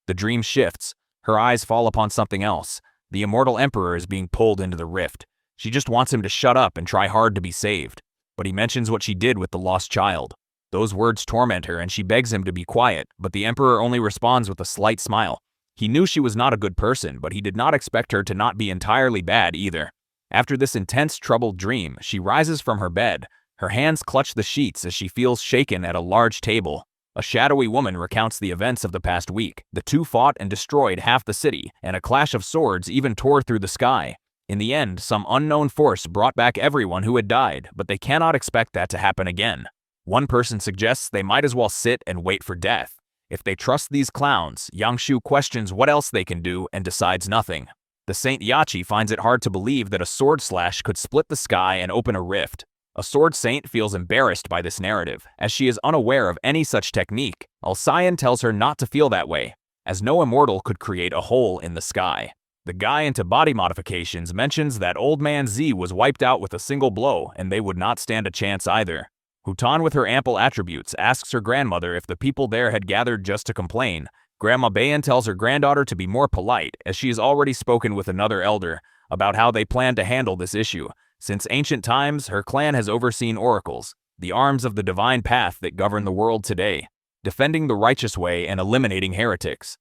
The dream shifts. Her eyes fall upon something else. The immortal emperor is being pulled into the rift. She just wants him to shut up and try hard to be saved. But he mentions what she did with the lost child. Those words torment her and she begs him to be quiet, but the emperor only responds with a slight smile. He knew she was not a good person, but he did not expect her to not be entirely bad either. After this intense, troubled dream, she rises from her bed. Her hands clutch the sheets as she feels shaken at a large table. A shadowy woman recounts the events of the past week. The two fought and destroyed half the city, and a clash of swords even tore through the sky. In the end, some unknown force brought back everyone who had died, but they cannot expect that to happen again. One person suggests they might as well sit and wait for death. If they trust these clowns, Yangshu questions what else they can do and decides nothing. The Saint Yachi finds it hard to believe that a sword slash could split the sky and open a rift. A sword saint feels embarrassed by this narrative, as she is unaware of any such technique. Alcyon tells her not to feel that way, as no immortal could create a hole in the sky. The guy into body modifications mentions that Old Man Z was wiped out with a single blow, and they would not stand a chance either. Hutan, with her ample attributes, asks her grandmother if the people there had gathered just to complain. Grandma Bayan tells her granddaughter to be more polite, as she has already spoken with another elder about how they plan to handle this issue. Since ancient times, her clan has overseen oracles. the arms of the divine path that govern the world today, defending the righteous way and eliminating heretics.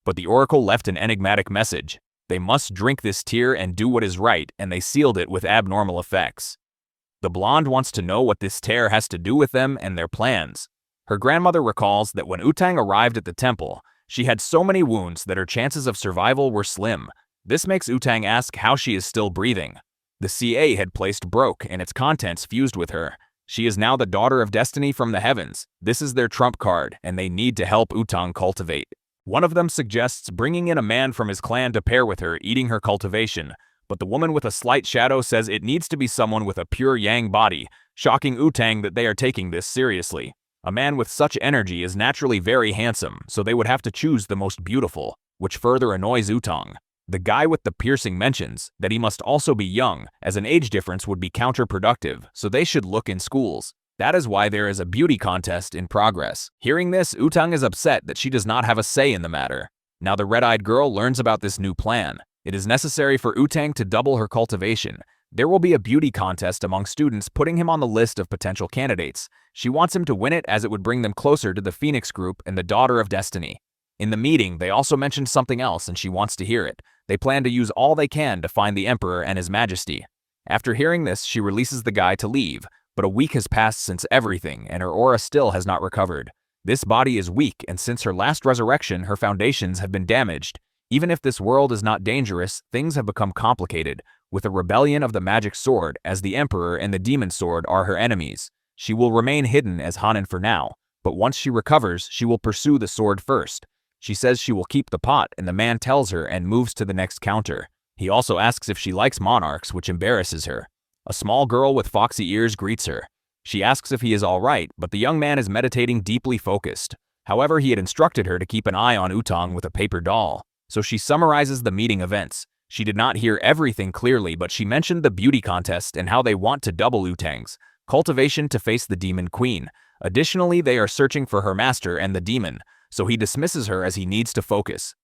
But the oracle left an enigmatic message. They must drink this tear and do what is right, and they sealed it with abnormal effects. The blonde wants to know what this tear has to do with them and their plans. Her grandmother recalls that when Utang arrived at the temple, she had so many wounds that her chances of survival were slim. This makes Utang ask how she is still breathing. The CA had placed broke and its contents fused with her. She is now the daughter of destiny from the heavens. This is their trump card, and they need to help Utang cultivate. One of them suggests bringing in a man from his clan to pair with her, eating her cultivation. But the woman with a slight shadow says it needs to be someone with a pure yang body, shocking Utang that they are taking this seriously. A man with such energy is naturally very handsome, so they would have to choose the most beautiful, which further annoys Utang. The guy with the piercing mentions that he must also be young, as an age difference would be counterproductive, so they should look in schools. That is why there is a beauty contest in progress. Hearing this, Utang is upset that she does not have a say in the matter. Now the red-eyed girl learns about this new plan. It is necessary for Utang to double her cultivation. There will be a beauty contest among students, putting him on the list of potential candidates. She wants him to win it as it would bring them closer to the Phoenix Group and the Daughter of Destiny. In the meeting, they also mentioned something else and she wants to hear it. They plan to use all they can to find the Emperor and His Majesty. After hearing this, she releases the guy to leave, but a week has passed since everything and her aura still has not recovered. This body is weak, and since her last resurrection, her foundations have been damaged. Even if this world is not dangerous, things have become complicated, with a rebellion of the magic sword, as the Emperor and the demon sword are her enemies. She will remain hidden as Hanan for now, but once she recovers, she will pursue the sword first. She says she will keep the pot, and the man tells her and moves to the next counter. He also asks if she likes monarchs, which embarrasses her. A small girl with foxy ears greets her. She asks if he is all right, but the young man is meditating, deeply focused. However, he had instructed her to keep an eye on Utang with a paper doll. So she summarizes the meeting events. She did not hear everything clearly, but she mentioned the beauty contest and how they want to double Utang's cultivation to face the demon queen. Additionally, they are searching for her master and the demon, so he dismisses her as he needs to focus.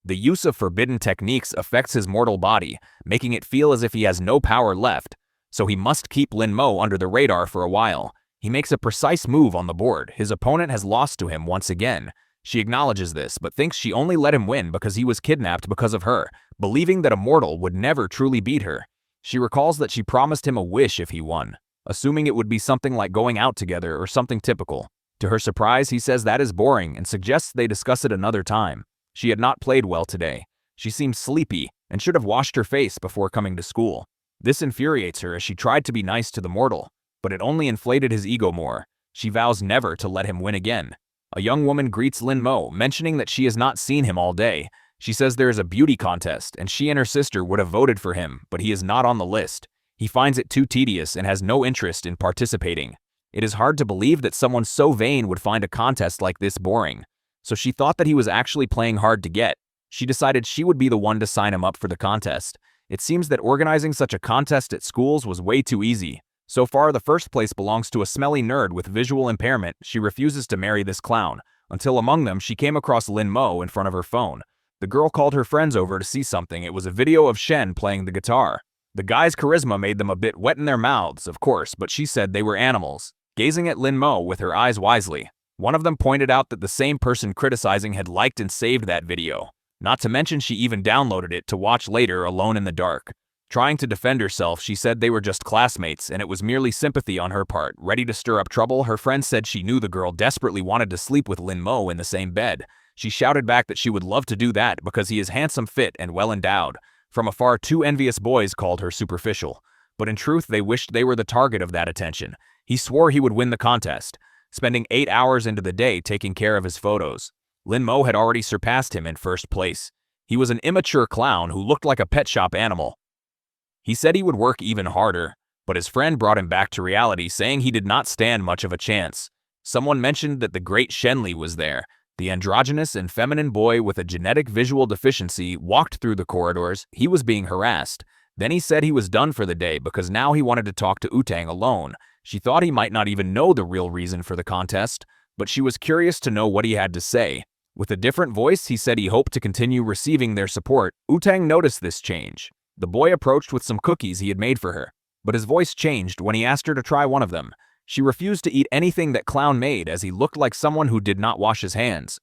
The use of forbidden techniques affects his mortal body, making it feel as if he has no power left, so he must keep Lin Mo under the radar for a while. He makes a precise move on the board. His opponent has lost to him once again. She acknowledges this, but thinks she only let him win because he was kidnapped because of her, believing that a mortal would never truly beat her. She recalls that she promised him a wish if he won, assuming it would be something like going out together or something typical. To her surprise, he says that is boring and suggests they discuss it another time. She had not played well today. She seems sleepy and should have washed her face before coming to school. This infuriates her as she tried to be nice to the mortal, but it only inflated his ego more. She vows never to let him win again. A young woman greets Lin Mo, mentioning that she has not seen him all day. She says there is a beauty contest, and she and her sister would have voted for him, but he is not on the list. He finds it too tedious and has no interest in participating. It is hard to believe that someone so vain would find a contest like this boring. So she thought that he was actually playing hard to get. She decided she would be the one to sign him up for the contest. It seems that organizing such a contest at schools was way too easy. So far, the first place belongs to a smelly nerd with visual impairment. She refuses to marry this clown, until among them she came across Lin Mo in front of her phone. The girl called her friends over to see something. It was a video of Shen playing the guitar. The guy's charisma made them a bit wet in their mouths, of course, but she said they were animals. Gazing at Lin Mo with her eyes wisely, one of them pointed out that the same person criticizing had liked and saved that video. Not to mention she even downloaded it to watch later alone in the dark. Trying to defend herself, she said they were just classmates and it was merely sympathy on her part. Ready to stir up trouble, her friend said she knew the girl desperately wanted to sleep with Lin Mo in the same bed. She shouted back that she would love to do that because he is handsome, fit, and well endowed. From afar, two envious boys called her superficial, but in truth they wished they were the target of that attention. He swore he would win the contest, spending 8 hours into the day taking care of his photos. Lin Mo had already surpassed him in first place. He was an immature clown who looked like a pet shop animal. He said he would work even harder, but his friend brought him back to reality, saying he did not stand much of a chance. Someone mentioned that the great Shenli was there. The androgynous and feminine boy with a genetic visual deficiency walked through the corridors. He was being harassed. Then he said he was done for the day because now he wanted to talk to Utang alone. She thought he might not even know the real reason for the contest, but she was curious to know what he had to say. With a different voice, he said he hoped to continue receiving their support. Utang noticed this change. The boy approached with some cookies he had made for her, but his voice changed when he asked her to try one of them. She refused to eat anything that Clown made as he looked like someone who did not wash his hands.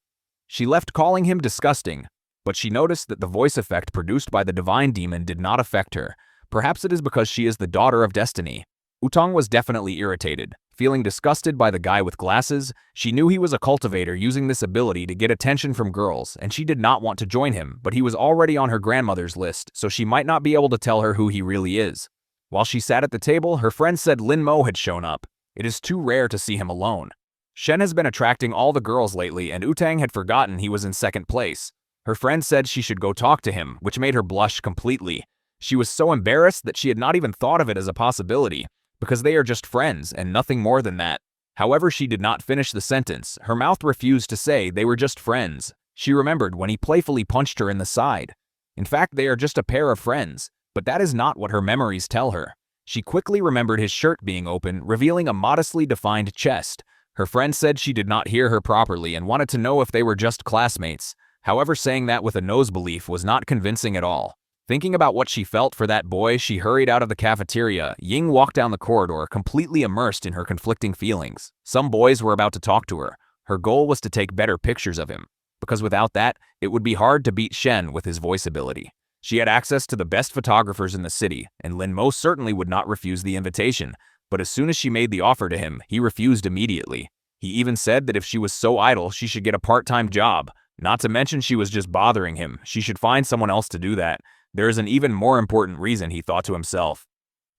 She left calling him disgusting, but she noticed that the voice effect produced by the divine demon did not affect her. Perhaps it is because she is the daughter of destiny. Utang was definitely irritated. Feeling disgusted by the guy with glasses, she knew he was a cultivator using this ability to get attention from girls, and she did not want to join him, but he was already on her grandmother's list, so she might not be able to tell her who he really is. While she sat at the table, her friend said Lin Mo had shown up. It is too rare to see him alone. Shen has been attracting all the girls lately, and Utang had forgotten he was in second place. Her friend said she should go talk to him, which made her blush completely. She was so embarrassed that she had not even thought of it as a possibility, because they are just friends and nothing more than that. However, she did not finish the sentence. Her mouth refused to say they were just friends. She remembered when he playfully punched her in the side. In fact, they are just a pair of friends, but that is not what her memories tell her. She quickly remembered his shirt being open, revealing a modestly defined chest. Her friend said she did not hear her properly and wanted to know if they were just classmates. However, saying that with a nose belief was not convincing at all. Thinking about what she felt for that boy, she hurried out of the cafeteria. Ying walked down the corridor, completely immersed in her conflicting feelings. Some boys were about to talk to her. Her goal was to take better pictures of him, because without that, it would be hard to beat Shen with his voice ability. She had access to the best photographers in the city, and Lin most certainly would not refuse the invitation. But as soon as she made the offer to him, he refused immediately. He even said that if she was so idle, she should get a part-time job. Not to mention she was just bothering him. She should find someone else to do that. There is an even more important reason, he thought to himself.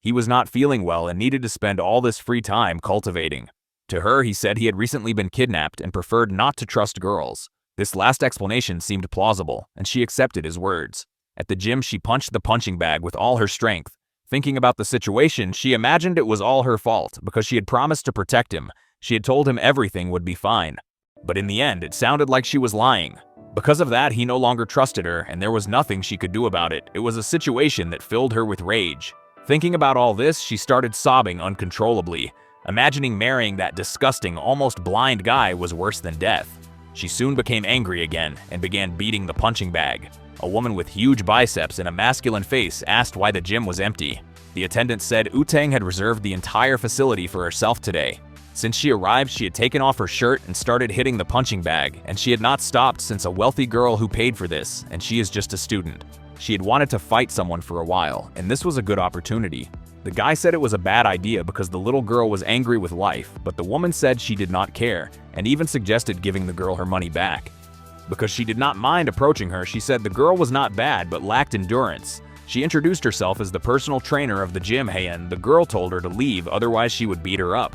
He was not feeling well and needed to spend all this free time cultivating. To her, he said he had recently been kidnapped and preferred not to trust girls. This last explanation seemed plausible, and she accepted his words. At the gym, she punched the punching bag with all her strength. Thinking about the situation, she imagined it was all her fault because she had promised to protect him. She had told him everything would be fine. But in the end, it sounded like she was lying. Because of that, he no longer trusted her, and there was nothing she could do about it. It was a situation that filled her with rage. Thinking about all this, she started sobbing uncontrollably. Imagining marrying that disgusting, almost blind guy was worse than death. She soon became angry again and began beating the punching bag. A woman with huge biceps and a masculine face asked why the gym was empty. The attendant said Utang had reserved the entire facility for herself today. Since she arrived, she had taken off her shirt and started hitting the punching bag, and she had not stopped since a wealthy girl who paid for this, and she is just a student. She had wanted to fight someone for a while, and this was a good opportunity. The guy said it was a bad idea because the little girl was angry with life, but the woman said she did not care, and even suggested giving the girl her money back. Because she did not mind approaching her, she said the girl was not bad but lacked endurance. She introduced herself as the personal trainer of the gym, and the girl told her to leave, otherwise she would beat her up.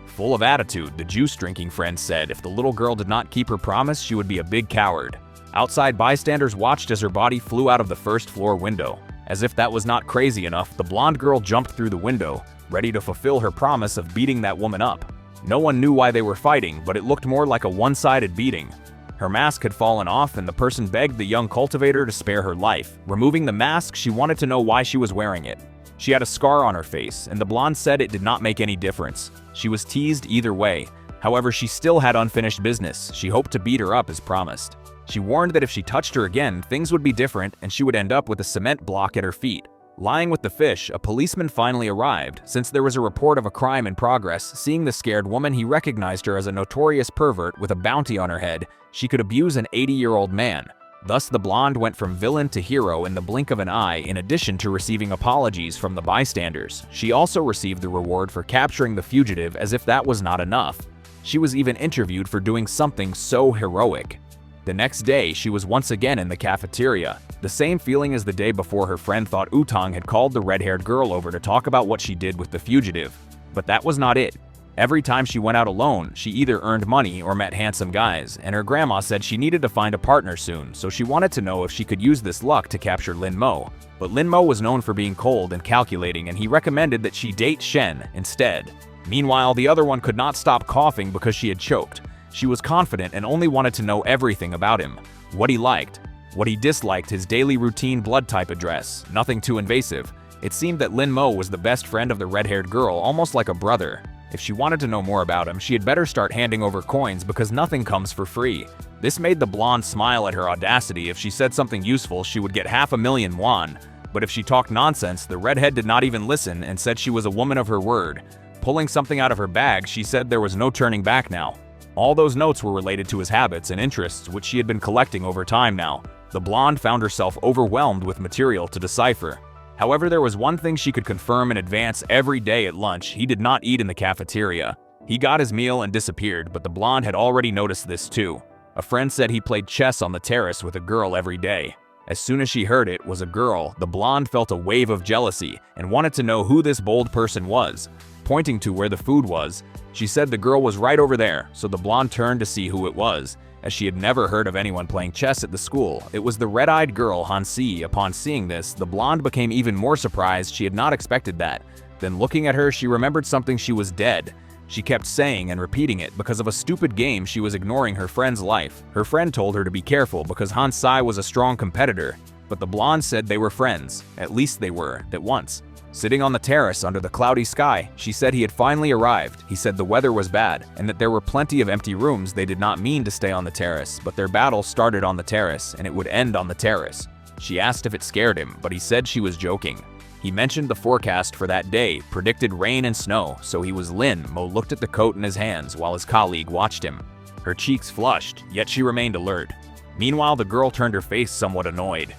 Full of attitude, the juice-drinking friend said if the little girl did not keep her promise, she would be a big coward. Outside, bystanders watched as her body flew out of the first-floor window. As if that was not crazy enough, the blonde girl jumped through the window, ready to fulfill her promise of beating that woman up. No one knew why they were fighting, but it looked more like a one-sided beating. Her mask had fallen off, and the person begged the young cultivator to spare her life. Removing the mask, she wanted to know why she was wearing it. She had a scar on her face, and the blonde said it did not make any difference. She was teased either way. However, she still had unfinished business. She hoped to beat her up as promised. She warned that if she touched her again, things would be different and she would end up with a cement block at her feet. Lying with the fish, a policeman finally arrived. Since there was a report of a crime in progress, seeing the scared woman, he recognized her as a notorious pervert with a bounty on her head. She could abuse an 80-year-old man. Thus, the blonde went from villain to hero in the blink of an eye, in addition to receiving apologies from the bystanders. She also received the reward for capturing the fugitive, as if that was not enough. She was even interviewed for doing something so heroic. The next day, she was once again in the cafeteria. The same feeling as the day before. Her friend thought Utang had called the red-haired girl over to talk about what she did with the fugitive. But that was not it. Every time she went out alone, she either earned money or met handsome guys, and her grandma said she needed to find a partner soon, so she wanted to know if she could use this luck to capture Lin Mo. But Lin Mo was known for being cold and calculating, and he recommended that she date Shen instead. Meanwhile, the other one could not stop coughing because she had choked. She was confident and only wanted to know everything about him. What he liked, what he disliked, his daily routine blood type address, nothing too invasive. It seemed that Lin Mo was the best friend of the red-haired girl, almost like a brother. If she wanted to know more about him, she had better start handing over coins because nothing comes for free. This made the blonde smile at her audacity. If she said something useful, she would get 500,000 won. But if she talked nonsense, the redhead did not even listen and said she was a woman of her word. Pulling something out of her bag, she said there was no turning back now. All those notes were related to his habits and interests, which she had been collecting over time now. The blonde found herself overwhelmed with material to decipher. However, there was one thing she could confirm in advance every day at lunch: he did not eat in the cafeteria. He got his meal and disappeared, but the blonde had already noticed this too. A friend said he played chess on the terrace with a girl every day. As soon as she heard it was a girl, the blonde felt a wave of jealousy and wanted to know who this bold person was. Pointing to where the food was, she said the girl was right over there, so the blonde turned to see who it was. As she had never heard of anyone playing chess at the school, it was the red-eyed girl Hansi. Upon seeing this, the blonde became even more surprised. She had not expected that. Then looking at her, she remembered something: she was dead. She kept saying and repeating it because of a stupid game. She was ignoring her friend's life. Her friend told her to be careful because Hansai was a strong competitor, but the blonde said they were friends. At least they were, that once. Sitting on the terrace under the cloudy sky, she said he had finally arrived. He said the weather was bad and that there were plenty of empty rooms. They did not mean to stay on the terrace, but their battle started on the terrace and it would end on the terrace. She asked if it scared him, but he said she was joking. He mentioned the forecast for that day predicted rain and snow, so he was. Lin Mo looked at the coat in his hands while his colleague watched him. Her cheeks flushed, yet she remained alert. Meanwhile, the girl turned her face somewhat annoyed.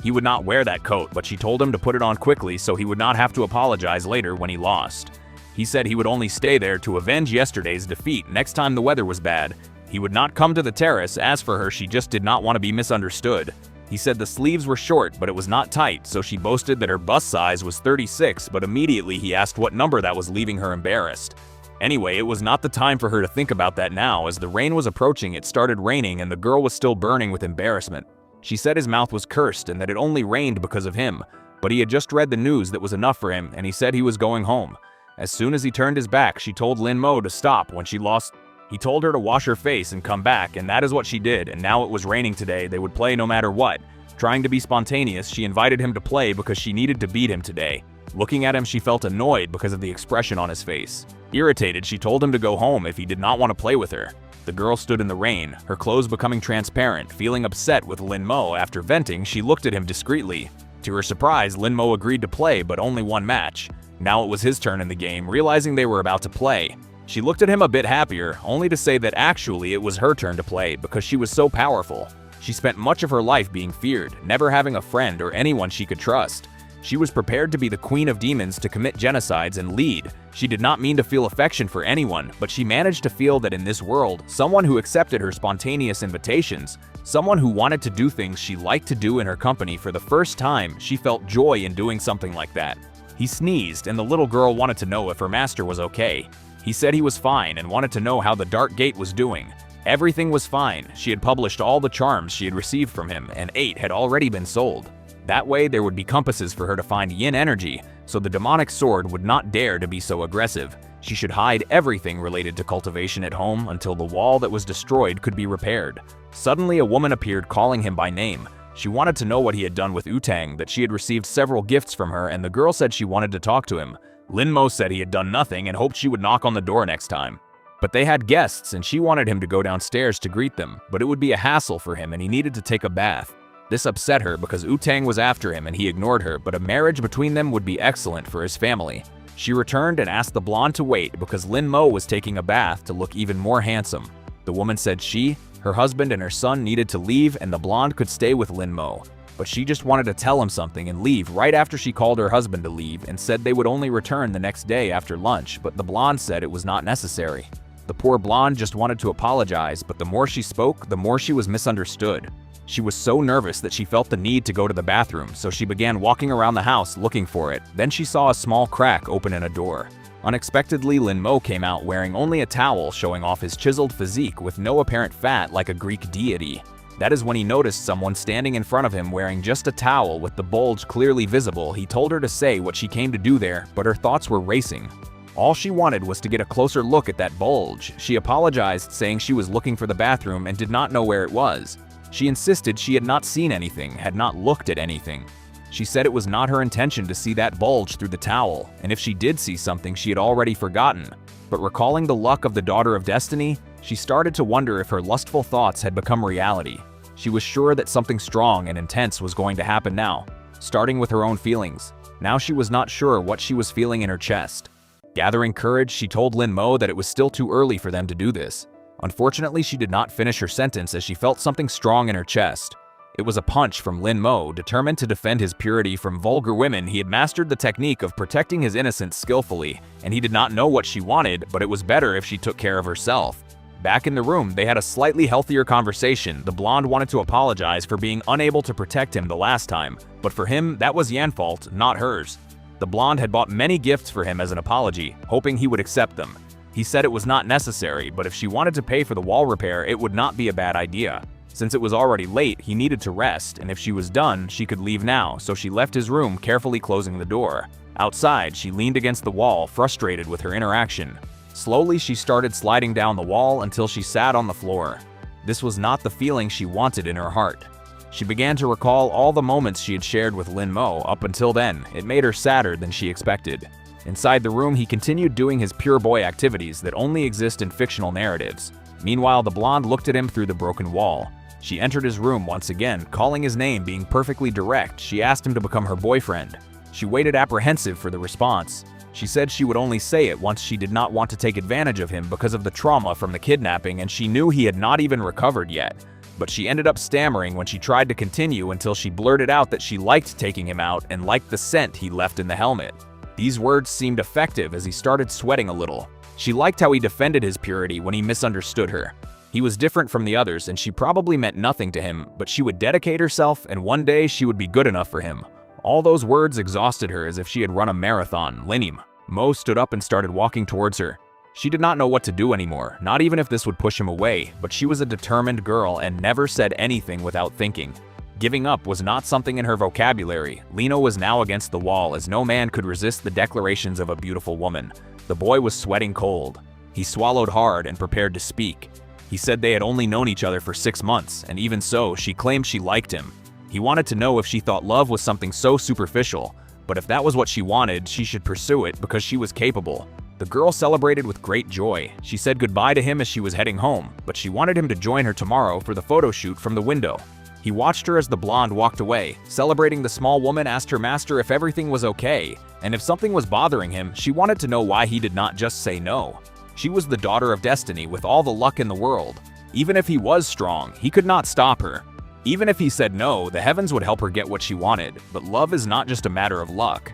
He would not wear that coat, but she told him to put it on quickly so he would not have to apologize later when he lost. He said he would only stay there to avenge yesterday's defeat. Next time the weather was bad, he would not come to the terrace. As for her, she just did not want to be misunderstood. He said the sleeves were short, but it was not tight, so she boasted that her bust size was 36, but immediately he asked what number that was, leaving her embarrassed. Anyway, it was not the time for her to think about that now. As the rain was approaching, it started raining and the girl was still burning with embarrassment. She said his mouth was cursed and that it only rained because of him, but he had just read the news that was enough for him and he said he was going home. As soon as he turned his back, she told Lin Mo to stop when she lost. He told her to wash her face and come back, and that is what she did, and now it was raining today. They would play no matter what. Trying to be spontaneous, she invited him to play because she needed to beat him today. Looking at him, she felt annoyed because of the expression on his face. Irritated, she told him to go home if he did not want to play with her. The girl stood in the rain, her clothes becoming transparent. Feeling upset with Lin Mo after venting, she looked at him discreetly. To her surprise, Lin Mo agreed to play, but only one match. Now it was his turn in the game. Realizing they were about to play, she looked at him a bit happier, only to say that actually it was her turn to play because she was so powerful. She spent much of her life being feared, never having a friend or anyone she could trust. She was prepared to be the queen of demons, to commit genocides and lead. She did not mean to feel affection for anyone, but she managed to feel that in this world, someone who accepted her spontaneous invitations, someone who wanted to do things she liked to do in her company. For the first time, she felt joy in doing something like that. He sneezed, and the little girl wanted to know if her master was okay. He said he was fine and wanted to know how the Dark Gate was doing. Everything was fine. She had published all the charms she had received from him, and 8 had already been sold. That way, there would be compasses for her to find yin energy, so the demonic sword would not dare to be so aggressive. She should hide everything related to cultivation at home until the wall that was destroyed could be repaired. Suddenly, a woman appeared calling him by name. She wanted to know what he had done with Utang, that she had received several gifts from her, and the girl said she wanted to talk to him. Lin Mo said he had done nothing and hoped she would knock on the door next time. But they had guests and she wanted him to go downstairs to greet them, but it would be a hassle for him and he needed to take a bath. This upset her because Utang was after him and he ignored her, but a marriage between them would be excellent for his family. She returned and asked the blonde to wait because Lin Mo was taking a bath to look even more handsome. The woman said she, her husband, and her son needed to leave and the blonde could stay with Lin Mo. But she just wanted to tell him something and leave right after she called her husband to leave and said they would only return the next day after lunch, but the blonde said it was not necessary. The poor blonde just wanted to apologize, but the more she spoke, the more she was misunderstood. She was so nervous that she felt the need to go to the bathroom, so she began walking around the house looking for it. Then she saw a small crack open in a door. Unexpectedly, Lin Mo came out wearing only a towel, showing off his chiseled physique with no apparent fat like a Greek deity. That is when he noticed someone standing in front of him wearing just a towel with the bulge clearly visible. He told her to say what she came to do there, but her thoughts were racing. All she wanted was to get a closer look at that bulge. She apologized, saying she was looking for the bathroom and did not know where it was. She insisted she had not seen anything, had not looked at anything. She said it was not her intention to see that bulge through the towel, and if she did see something, she had already forgotten. But recalling the luck of the daughter of destiny, she started to wonder if her lustful thoughts had become reality. She was sure that something strong and intense was going to happen now, starting with her own feelings. Now she was not sure what she was feeling in her chest. Gathering courage, she told Lin Mo that it was still too early for them to do this. Unfortunately, she did not finish her sentence as she felt something strong in her chest. It was a punch from Lin Mo. Determined to defend his purity from vulgar women, he had mastered the technique of protecting his innocence skillfully, and he did not know what she wanted, but it was better if she took care of herself. Back in the room, they had a slightly healthier conversation. The blonde wanted to apologize for being unable to protect him the last time, but for him, that was Yan's fault, not hers. The blonde had bought many gifts for him as an apology, hoping he would accept them. He said it was not necessary, but if she wanted to pay for the wall repair, it would not be a bad idea. Since it was already late, he needed to rest, and if she was done, she could leave now, so she left his room, carefully closing the door. Outside, she leaned against the wall, frustrated with her interaction. Slowly, she started sliding down the wall until she sat on the floor. This was not the feeling she wanted in her heart. She began to recall all the moments she had shared with Lin Mo. Up until then, it made her sadder than she expected. Inside the room, he continued doing his pure boy activities that only exist in fictional narratives. Meanwhile, the blonde looked at him through the broken wall. She entered his room once again, calling his name, being perfectly direct. She asked him to become her boyfriend. She waited apprehensive for the response. She said she would only say it once she did not want to take advantage of him because of the trauma from the kidnapping, and she knew he had not even recovered yet. But she ended up stammering when she tried to continue until she blurted out that she liked taking him out and liked the scent he left in the helmet. These words seemed effective as he started sweating a little. She liked how he defended his purity when he misunderstood her. He was different from the others, and she probably meant nothing to him, but she would dedicate herself, and one day she would be good enough for him. All those words exhausted her as if she had run a marathon. Linim. Mo stood up and started walking towards her. She did not know what to do anymore, not even if this would push him away, but she was a determined girl and never said anything without thinking. Giving up was not something in her vocabulary. Lino was now against the wall as no man could resist the declarations of a beautiful woman. The boy was sweating cold. He swallowed hard and prepared to speak. He said they had only known each other for 6 months, and even so, she claimed she liked him. He wanted to know if she thought love was something so superficial, but if that was what she wanted, she should pursue it because she was capable. The girl celebrated with great joy. She said goodbye to him as she was heading home, but she wanted him to join her tomorrow for the photo shoot from the window. He watched her as the blonde walked away. Celebrating, the small woman asked her master if everything was okay, and if something was bothering him, she wanted to know why he did not just say no. She was the daughter of destiny with all the luck in the world. Even if he was strong, he could not stop her. Even if he said no, the heavens would help her get what she wanted, but love is not just a matter of luck.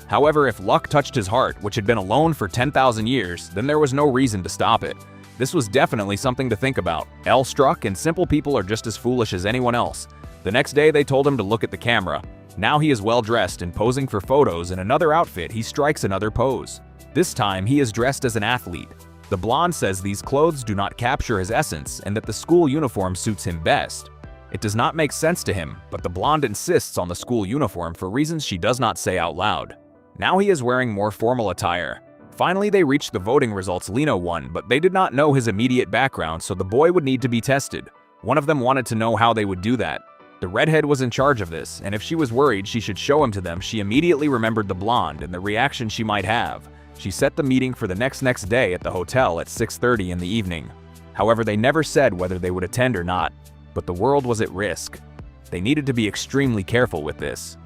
However, if luck touched his heart, which had been alone for 10,000 years, then there was no reason to stop it. This was definitely something to think about. L struck, and simple people are just as foolish as anyone else. The next day, they told him to look at the camera. Now he is well dressed and posing for photos. In another outfit, he strikes another pose. This time, he is dressed as an athlete. The blonde says these clothes do not capture his essence and that the school uniform suits him best. It does not make sense to him, but the blonde insists on the school uniform for reasons she does not say out loud. Now he is wearing more formal attire. Finally, they reached the voting results. Lino won, but they did not know his immediate background, so the boy would need to be tested. One of them wanted to know how they would do that. The redhead was in charge of this, and if she was worried she should show him to them, she immediately remembered the blonde and the reaction she might have. She set the meeting for the next day at the hotel at 6:30 in the evening. However, they never said whether they would attend or not, but the world was at risk. They needed to be extremely careful with this.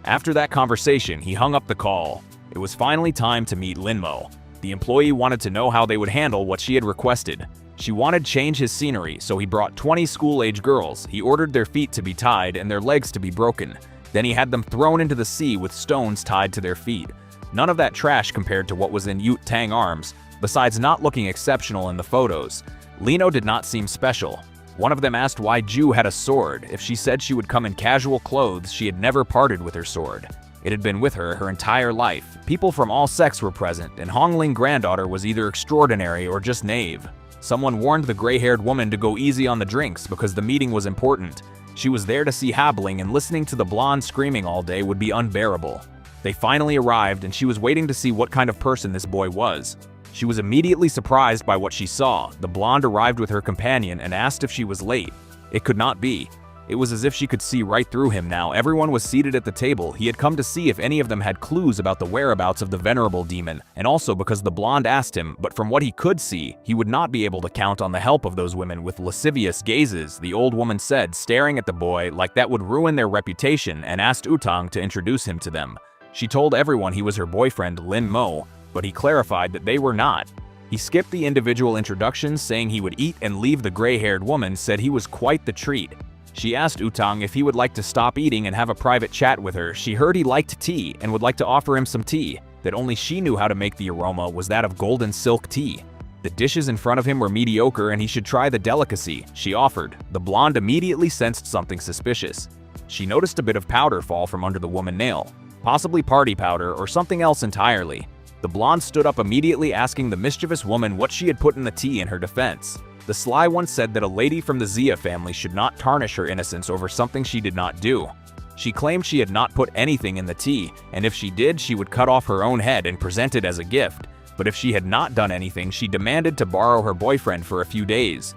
After that conversation, he hung up the call. It was finally time to meet Linmo. The employee wanted to know how they would handle what she had requested. She wanted to change his scenery, so he brought 20 school-age girls. He ordered their feet to be tied and their legs to be broken. Then he had them thrown into the sea with stones tied to their feet. None of that trash compared to what was in Yut Tang arms, besides not looking exceptional in the photos. Lino did not seem special. One of them asked why Ju had a sword. If she said she would come in casual clothes, she had never parted with her sword. It had been with her entire life. People from all sects were present, and Hongling granddaughter was either extraordinary or just knave. Someone warned the gray-haired woman to go easy on the drinks because the meeting was important. She was there to see Habling, and listening to the blonde screaming all day would be unbearable. They finally arrived, and she was waiting to see what kind of person this boy was. She was immediately surprised by what she saw. The blonde arrived with her companion and asked if she was late. It could not be. It was as if she could see right through him now. Everyone was seated at the table. He had come to see if any of them had clues about the whereabouts of the venerable demon, and also because the blonde asked him, but from what he could see, he would not be able to count on the help of those women with lascivious gazes, the old woman said, staring at the boy like that would ruin their reputation, and asked Utang to introduce him to them. She told everyone he was her boyfriend, Lin Mo. but he clarified that they were not. He skipped the individual introductions, saying he would eat and leave. The gray-haired woman said he was quite the treat. She asked Utang if he would like to stop eating and have a private chat with her. She heard he liked tea and would like to offer him some tea, that only she knew how to make. The aroma was that of golden silk tea. The dishes in front of him were mediocre and he should try the delicacy she offered. The blonde immediately sensed something suspicious. She noticed a bit of powder fall from under the woman's nail, possibly party powder or something else entirely. The blonde stood up immediately, asking the mischievous woman what she had put in the tea. In her defense, the sly one said that a lady from the Zia family should not tarnish her innocence over something she did not do. She claimed she had not put anything in the tea, and if she did, she would cut off her own head and present it as a gift. But if she had not done anything, she demanded to borrow her boyfriend for a few days.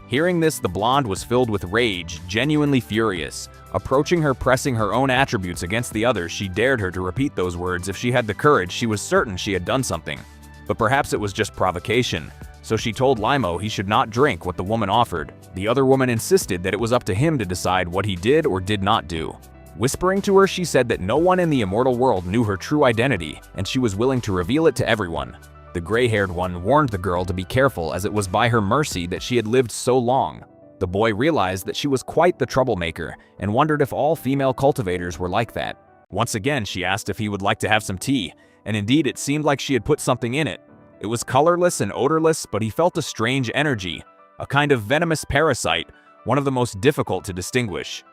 Hearing this, the blonde was filled with rage, genuinely furious. Approaching her, pressing her own attributes against the others, she dared her to repeat those words. If she had the courage, she was certain she had done something. But perhaps it was just provocation. So she told Limo he should not drink what the woman offered. The other woman insisted that it was up to him to decide what he did or did not do. Whispering to her, she said that no one in the immortal world knew her true identity, and she was willing to reveal it to everyone. The gray-haired one warned the girl to be careful, as it was by her mercy that she had lived so long. The boy realized that she was quite the troublemaker and wondered if all female cultivators were like that. Once again, she asked if he would like to have some tea, and indeed it seemed like she had put something in it. It was colorless and odorless, but he felt a strange energy, a kind of venomous parasite, one of the most difficult to distinguish.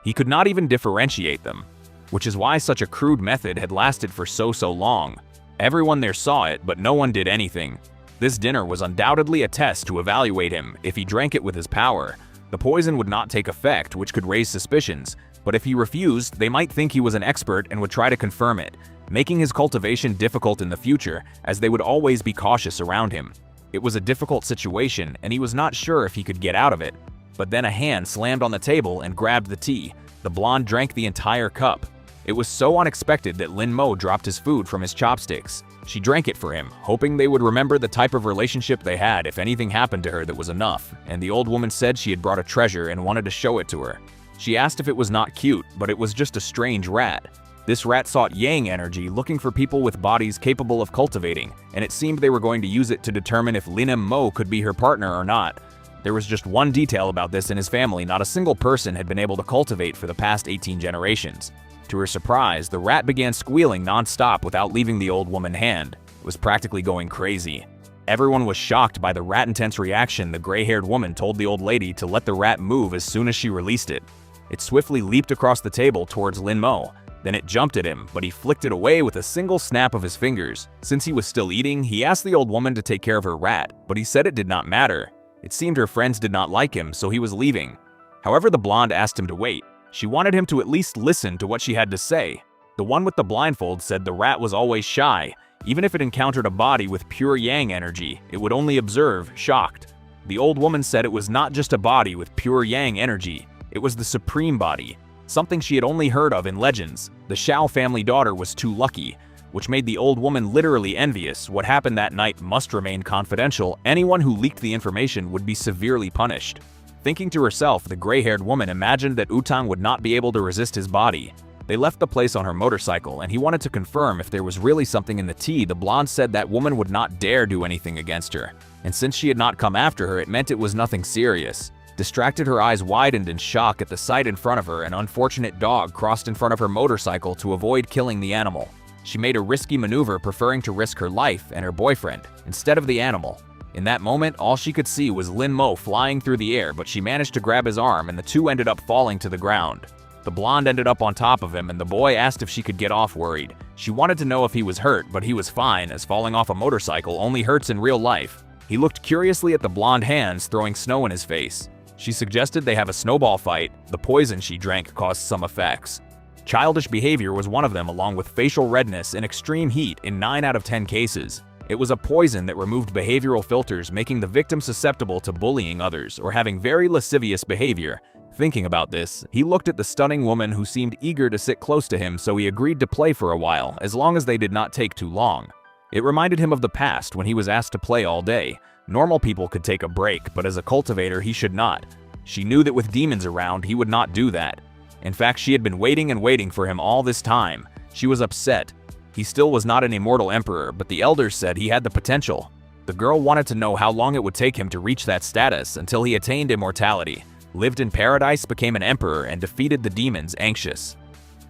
He could not even differentiate them, which is why such a crude method had lasted for so long. Everyone there saw it, but no one did anything. This dinner was undoubtedly a test to evaluate him. If he drank it with his power, the poison would not take effect, which could raise suspicions, but if he refused, they might think he was an expert and would try to confirm it, making his cultivation difficult in the future, as they would always be cautious around him. It was a difficult situation, and he was not sure if he could get out of it. But then a hand slammed on the table and grabbed the tea. The blonde drank the entire cup. It was so unexpected that Lin Mo dropped his food from his chopsticks. She drank it for him, hoping they would remember the type of relationship they had if anything happened to her that was enough, and the old woman said she had brought a treasure and wanted to show it to her. She asked if it was not cute, but it was just a strange rat. This rat sought yang energy, looking for people with bodies capable of cultivating, and it seemed they were going to use it to determine if Lin Mo could be her partner or not. There was just one detail about this in his family: not a single person had been able to cultivate for the past 18 generations. To her surprise, the rat began squealing non-stop without leaving the old woman's hand. It was practically going crazy. Everyone was shocked by the rat's intense reaction. The gray-haired woman told the old lady to let the rat move as soon as she released it. It swiftly leaped across the table towards Lin Mo. Then it jumped at him, but he flicked it away with a single snap of his fingers. Since he was still eating, he asked the old woman to take care of her rat, but he said it did not matter. It seemed her friends did not like him, so he was leaving. However, the blonde asked him to wait. She wanted him to at least listen to what she had to say. The one with the blindfold said the rat was always shy. Even if it encountered a body with pure yang energy, it would only observe, shocked. The old woman said it was not just a body with pure yang energy, it was the supreme body, something she had only heard of in legends. The Shao family daughter was too lucky, which made the old woman literally envious. What happened that night must remain confidential. Anyone who leaked the information would be severely punished. Thinking to herself, the gray-haired woman imagined that Utang would not be able to resist his body. They left the place on her motorcycle, and he wanted to confirm if there was really something in the tea. The blonde said that woman would not dare do anything against her, and since she had not come after her, it meant it was nothing serious. Distracted, her eyes widened in shock at the sight in front of her. An unfortunate dog crossed in front of her motorcycle to avoid killing the animal. She made a risky maneuver, preferring to risk her life and her boyfriend instead of the animal. In that moment, all she could see was Lin Mo flying through the air, but she managed to grab his arm and the two ended up falling to the ground. The blonde ended up on top of him, and the boy asked if she could get off, worried. She wanted to know if he was hurt, but he was fine, as falling off a motorcycle only hurts in real life. He looked curiously at the blonde hands throwing snow in his face. She suggested they have a snowball fight. The poison she drank caused some effects. Childish behavior was one of them, along with facial redness and extreme heat in 9 out of 10 cases. It was a poison that removed behavioral filters, making the victim susceptible to bullying others or having very lascivious behavior. Thinking about this, he looked at the stunning woman who seemed eager to sit close to him, so he agreed to play for a while, as long as they did not take too long. It reminded him of the past when he was asked to play all day. Normal people could take a break, but as a cultivator he should not. She knew that with demons around, he would not do that. In fact, she had been waiting and waiting for him all this time. She was upset. He still was not an immortal emperor, but the elders said he had the potential. The girl wanted to know how long it would take him to reach that status until he attained immortality, lived in paradise, became an emperor, and defeated the demons. Anxious.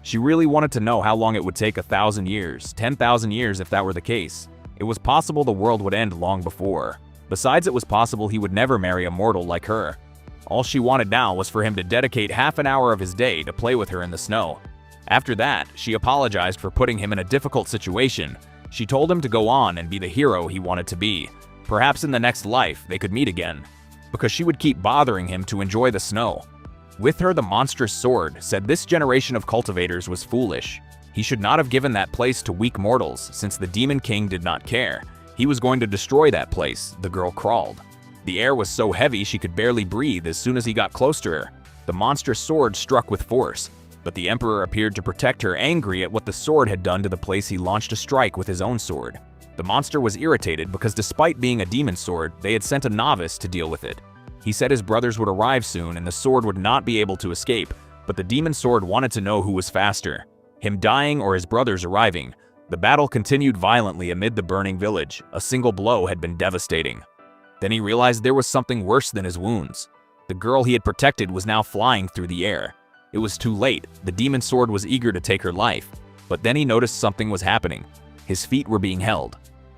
She really wanted to know how long it would take. 1,000 years, 10,000 years if that were the case. It was possible the world would end long before. Besides, it was possible he would never marry a mortal like her. All she wanted now was for him to dedicate half an hour of his day to play with her in the snow. After that, she apologized for putting him in a difficult situation. She told him to go on and be the hero he wanted to be. Perhaps in the next life they could meet again, because she would keep bothering him to enjoy the snow. With her, the monstrous sword said this generation of cultivators was foolish. He should not have given that place to weak mortals, since the Demon King did not care. He was going to destroy that place. The girl crawled. The air was so heavy she could barely breathe as soon as he got close to her. The monstrous sword struck with force, but the emperor appeared to protect her, angry at what the sword had done to the place. He launched a strike with his own sword. The monster was irritated because despite being a demon sword, they had sent a novice to deal with it. He said his brothers would arrive soon and the sword would not be able to escape, but the demon sword wanted to know who was faster, him dying or his brothers arriving. The battle continued violently amid the burning village. A single blow had been devastating. Then he realized there was something worse than his wounds. The girl he had protected was now flying through the air. It was too late. The demon sword was eager to take her life. But then he noticed something was happening. His feet were being held.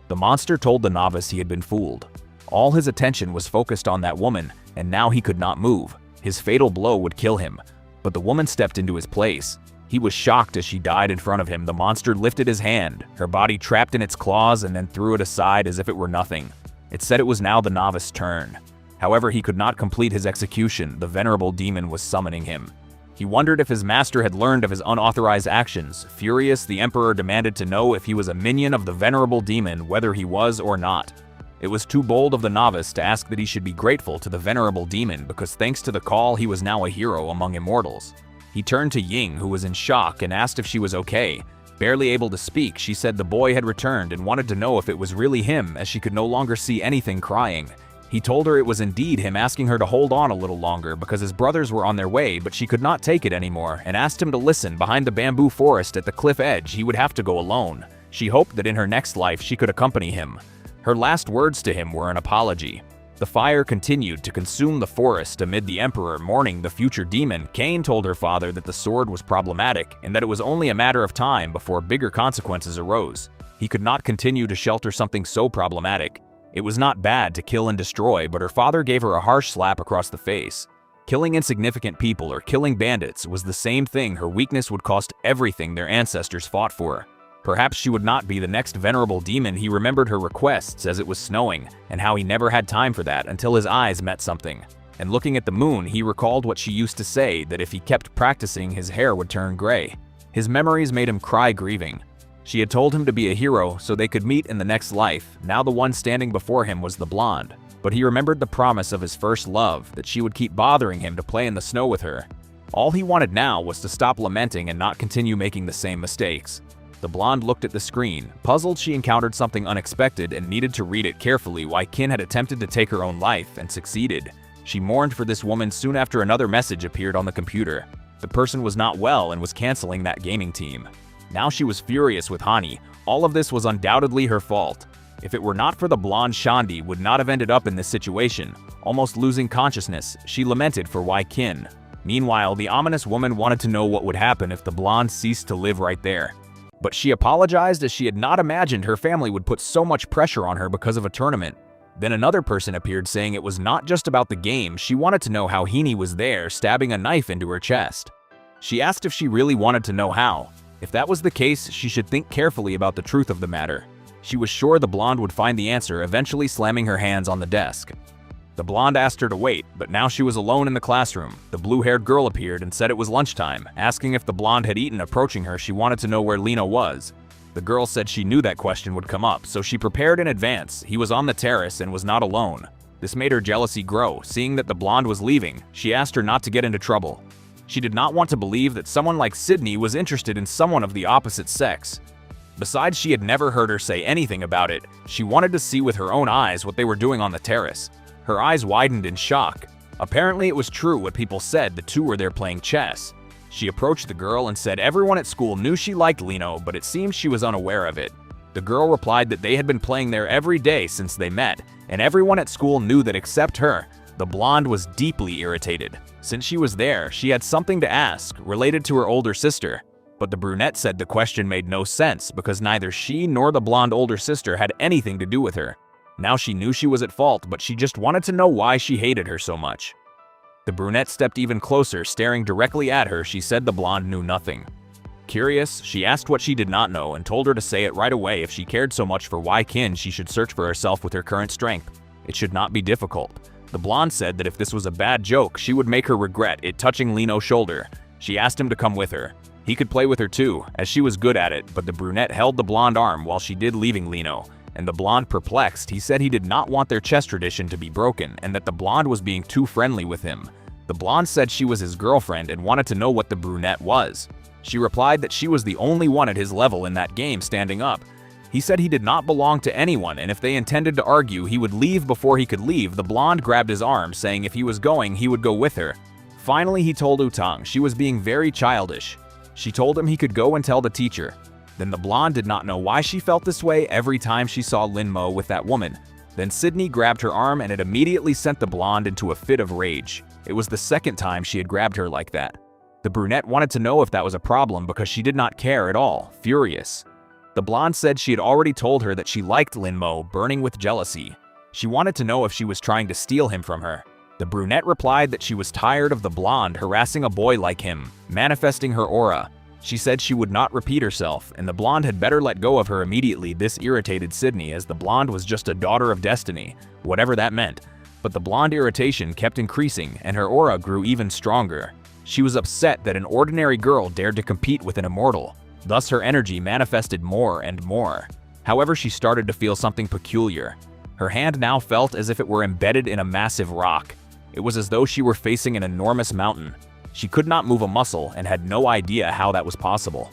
The monster told the novice he had been fooled. All his attention was focused on that woman, and now he could not move. His fatal blow would kill him. But the woman stepped into his place. He was shocked as she died in front of him. The monster lifted his hand, her body trapped in its claws, and then threw it aside as if it were nothing. It said it was now the novice's turn. However, he could not complete his execution. The venerable demon was summoning him. He wondered if his master had learned of his unauthorized actions. Furious, the emperor demanded to know if he was a minion of the venerable demon, whether he was or not. It was too bold of the novice to ask that he should be grateful to the venerable demon because thanks to the call he was now a hero among immortals. He turned to Ying, who was in shock, and asked if she was okay. Barely able to speak, she said the boy had returned and wanted to know if it was really him, as she could no longer see anything. Crying. He told her it was indeed him, asking her to hold on a little longer because his brothers were on their way, but she could not take it anymore, and asked him to listen. Behind the bamboo forest at the cliff edge, he would have to go alone. She hoped that in her next life she could accompany him. Her last words to him were an apology. The fire continued to consume the forest amid the emperor mourning the future demon. Cain told her father that the sword was problematic and that it was only a matter of time before bigger consequences arose. He could not continue to shelter something so problematic. It was not bad to kill and destroy, but her father gave her a harsh slap across the face. Killing insignificant people or killing bandits was the same thing. Her weakness would cost everything their ancestors fought for. Perhaps she would not be the next venerable demon. He remembered her requests as it was snowing, and how he never had time for that until his eyes met something. And looking at the moon, he recalled what she used to say, that if he kept practicing, his hair would turn gray. His memories made him cry, grieving. She had told him to be a hero so they could meet in the next life. Now the one standing before him was the blonde. But he remembered the promise of his first love, that she would keep bothering him to play in the snow with her. All he wanted now was to stop lamenting and not continue making the same mistakes. The blonde looked at the screen. Puzzled, she encountered something unexpected and needed to read it carefully. Why Qin had attempted to take her own life and succeeded. She mourned for this woman. Soon after, another message appeared on the computer. The person was not well and was canceling that gaming team. Now she was furious with Hani. All of this was undoubtedly her fault. If it were not for the blonde, Shandi would not have ended up in this situation. Almost losing consciousness, she lamented for Wai Qin. Meanwhile, the ominous woman wanted to know what would happen if the blonde ceased to live right there. But she apologized as she had not imagined her family would put so much pressure on her because of a tournament. Then another person appeared saying it was not just about the game. She wanted to know how Hini was there, stabbing a knife into her chest. She asked if she really wanted to know how. If that was the case, she should think carefully about the truth of the matter. She was sure the blonde would find the answer, eventually slamming her hands on the desk. The blonde asked her to wait, but now she was alone in the classroom. The blue-haired girl appeared and said it was lunchtime. Asking if the blonde had eaten, approaching her, she wanted to know where Lena was. The girl said she knew that question would come up, so she prepared in advance. He was on the terrace and was not alone. This made her jealousy grow. Seeing that the blonde was leaving, she asked her not to get into trouble. She did not want to believe that someone like Sydney was interested in someone of the opposite sex. Besides, she had never heard her say anything about it. She wanted to see with her own eyes what they were doing on the terrace. Her eyes widened in shock. Apparently it was true what people said, the two were there playing chess. She approached the girl and said everyone at school knew she liked Lino, but it seemed she was unaware of it. The girl replied that they had been playing there every day since they met, and everyone at school knew that except her. The blonde was deeply irritated. Since she was there, she had something to ask, related to her older sister. But the brunette said the question made no sense because neither she nor the blonde older sister had anything to do with her. Now she knew she was at fault, but she just wanted to know why she hated her so much. The brunette stepped even closer, staring directly at her. She said the blonde knew nothing. Curious, she asked what she did not know and told her to say it right away if she cared so much for Kin she should search for herself with her current strength. It should not be difficult. The blonde said that if this was a bad joke, she would make her regret it touching Lino's shoulder. She asked him to come with her. He could play with her too, as she was good at it, but the brunette held the blonde arm while she did, leaving Lino. And the blonde perplexed, he said he did not want their chess tradition to be broken and that the blonde was being too friendly with him. The blonde said she was his girlfriend and wanted to know what the brunette was. She replied that she was the only one at his level in that game standing up. He said he did not belong to anyone, and if they intended to argue, he would leave before he could leave. The blonde grabbed his arm, saying if he was going, he would go with her. Finally, he told Utang she was being very childish. She told him he could go and tell the teacher. Then the blonde did not know why she felt this way every time she saw Linmo with that woman. Then Sydney grabbed her arm and it immediately sent the blonde into a fit of rage. It was the second time she had grabbed her like that. The brunette wanted to know if that was a problem because she did not care at all, furious. The blonde said she had already told her that she liked Linmo, burning with jealousy. She wanted to know if she was trying to steal him from her. The brunette replied that she was tired of the blonde harassing a boy like him, manifesting her aura. She said she would not repeat herself, and the blonde had better let go of her immediately. This irritated Sydney, as the blonde was just a daughter of destiny, whatever that meant. But the blonde irritation kept increasing, and her aura grew even stronger. She was upset that an ordinary girl dared to compete with an immortal. Thus her energy manifested more and more. However, she started to feel something peculiar. Her hand now felt as if it were embedded in a massive rock. It was as though she were facing an enormous mountain. She could not move a muscle and had no idea how that was possible.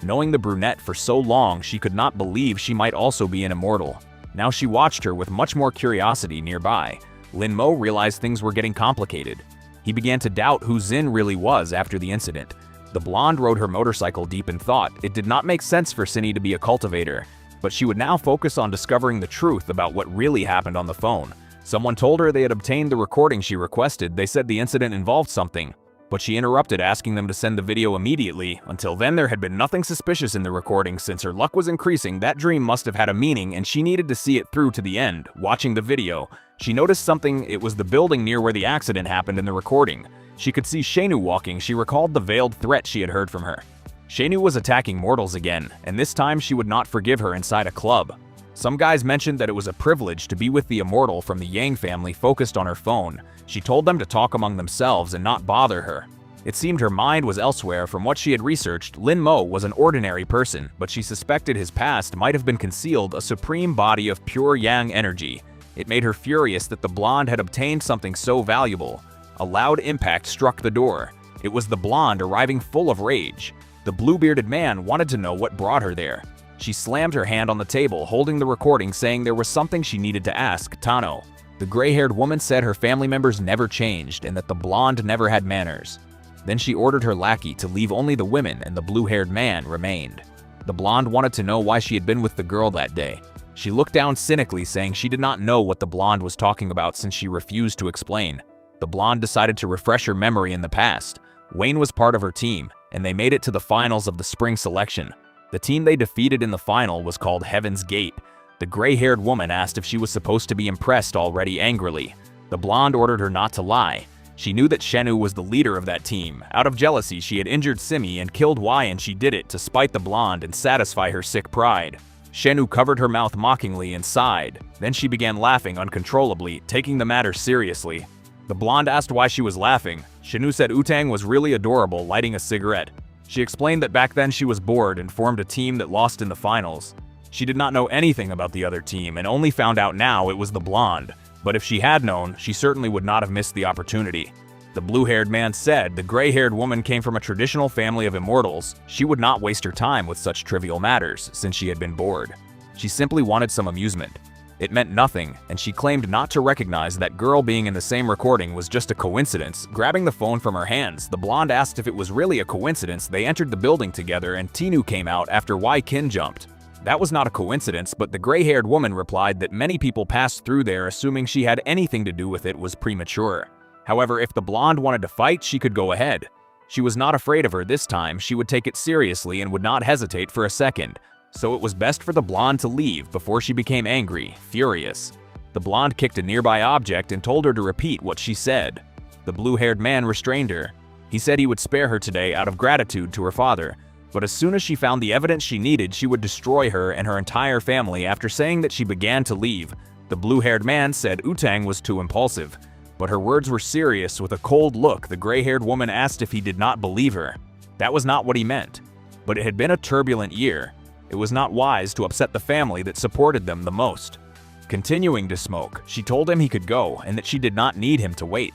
Knowing the brunette for so long, she could not believe she might also be an immortal. Now she watched her with much more curiosity nearby. Linmo realized things were getting complicated. He began to doubt who Zin really was after the incident. The blonde rode her motorcycle deep in thought. It did not make sense for Cindy to be a cultivator, but she would now focus on discovering the truth about what really happened on the phone. Someone told her they had obtained the recording she requested. They said the incident involved something, but she interrupted, asking them to send the video immediately. Until then, there had been nothing suspicious in the recording. Since her luck was increasing, that dream must have had a meaning and she needed to see it through to the end. Watching the video, she noticed something. It was the building near where the accident happened in the recording. She could see Shenu walking. She recalled the veiled threat she had heard from her. Shenu was attacking mortals again, and this time she would not forgive her inside a club. Some guys mentioned that it was a privilege to be with the immortal from the Yang family. Focused on her phone, she told them to talk among themselves and not bother her. It seemed her mind was elsewhere. From what she had researched, Lin Mo was an ordinary person, but she suspected his past might have been concealed, a supreme body of pure Yang energy. It made her furious that the blonde had obtained something so valuable. A loud impact struck the door. It was the blonde arriving full of rage. The blue-bearded man wanted to know what brought her there. She slammed her hand on the table, holding the recording, saying there was something she needed to ask Tano. The gray-haired woman said her family members never changed and that the blonde never had manners. Then she ordered her lackey to leave only the women, and the blue-haired man remained. The blonde wanted to know why she had been with the girl that day. She looked down cynically, saying she did not know what the blonde was talking about since she refused to explain. The blonde decided to refresh her memory in the past. Wayne was part of her team, and they made it to the finals of the spring selection. The team they defeated in the final was called Heaven's Gate. The gray-haired woman asked if she was supposed to be impressed already angrily. The blonde ordered her not to lie. She knew that Shenu was the leader of that team. Out of jealousy, she had injured Simi and killed Wai, and she did it to spite the blonde and satisfy her sick pride. Shenu covered her mouth mockingly and sighed. Then she began laughing uncontrollably, taking the matter seriously. The blonde asked why she was laughing. Shenu said Utang was really adorable, lighting a cigarette. She explained that back then she was bored and formed a team that lost in the finals. She did not know anything about the other team and only found out now it was the blonde. But if she had known, she certainly would not have missed the opportunity. The blue-haired man said the gray-haired woman came from a traditional family of immortals. She would not waste her time with such trivial matters since she had been bored. She simply wanted some amusement. It meant nothing, and she claimed not to recognize that girl being in the same recording was just a coincidence. Grabbing the phone from her hands, the blonde asked if it was really a coincidence they entered the building together and Tinu came out after Kin jumped. That was not a coincidence, but the gray-haired woman replied that many people passed through there assuming she had anything to do with it was premature. However, if the blonde wanted to fight, she could go ahead. She was not afraid of her this time, she would take it seriously and would not hesitate for a second. So it was best for the blonde to leave before she became angry, furious. The blonde kicked a nearby object and told her to repeat what she said. The blue-haired man restrained her. He said he would spare her today out of gratitude to her father, but as soon as she found the evidence she needed, she would destroy her and her entire family. After saying that she began to leave, the blue-haired man said Utang was too impulsive. But her words were serious. With a cold look, the gray-haired woman asked if he did not believe her. That was not what he meant. But it had been a turbulent year. It was not wise to upset the family that supported them the most. Continuing to smoke, she told him he could go and that she did not need him to wait.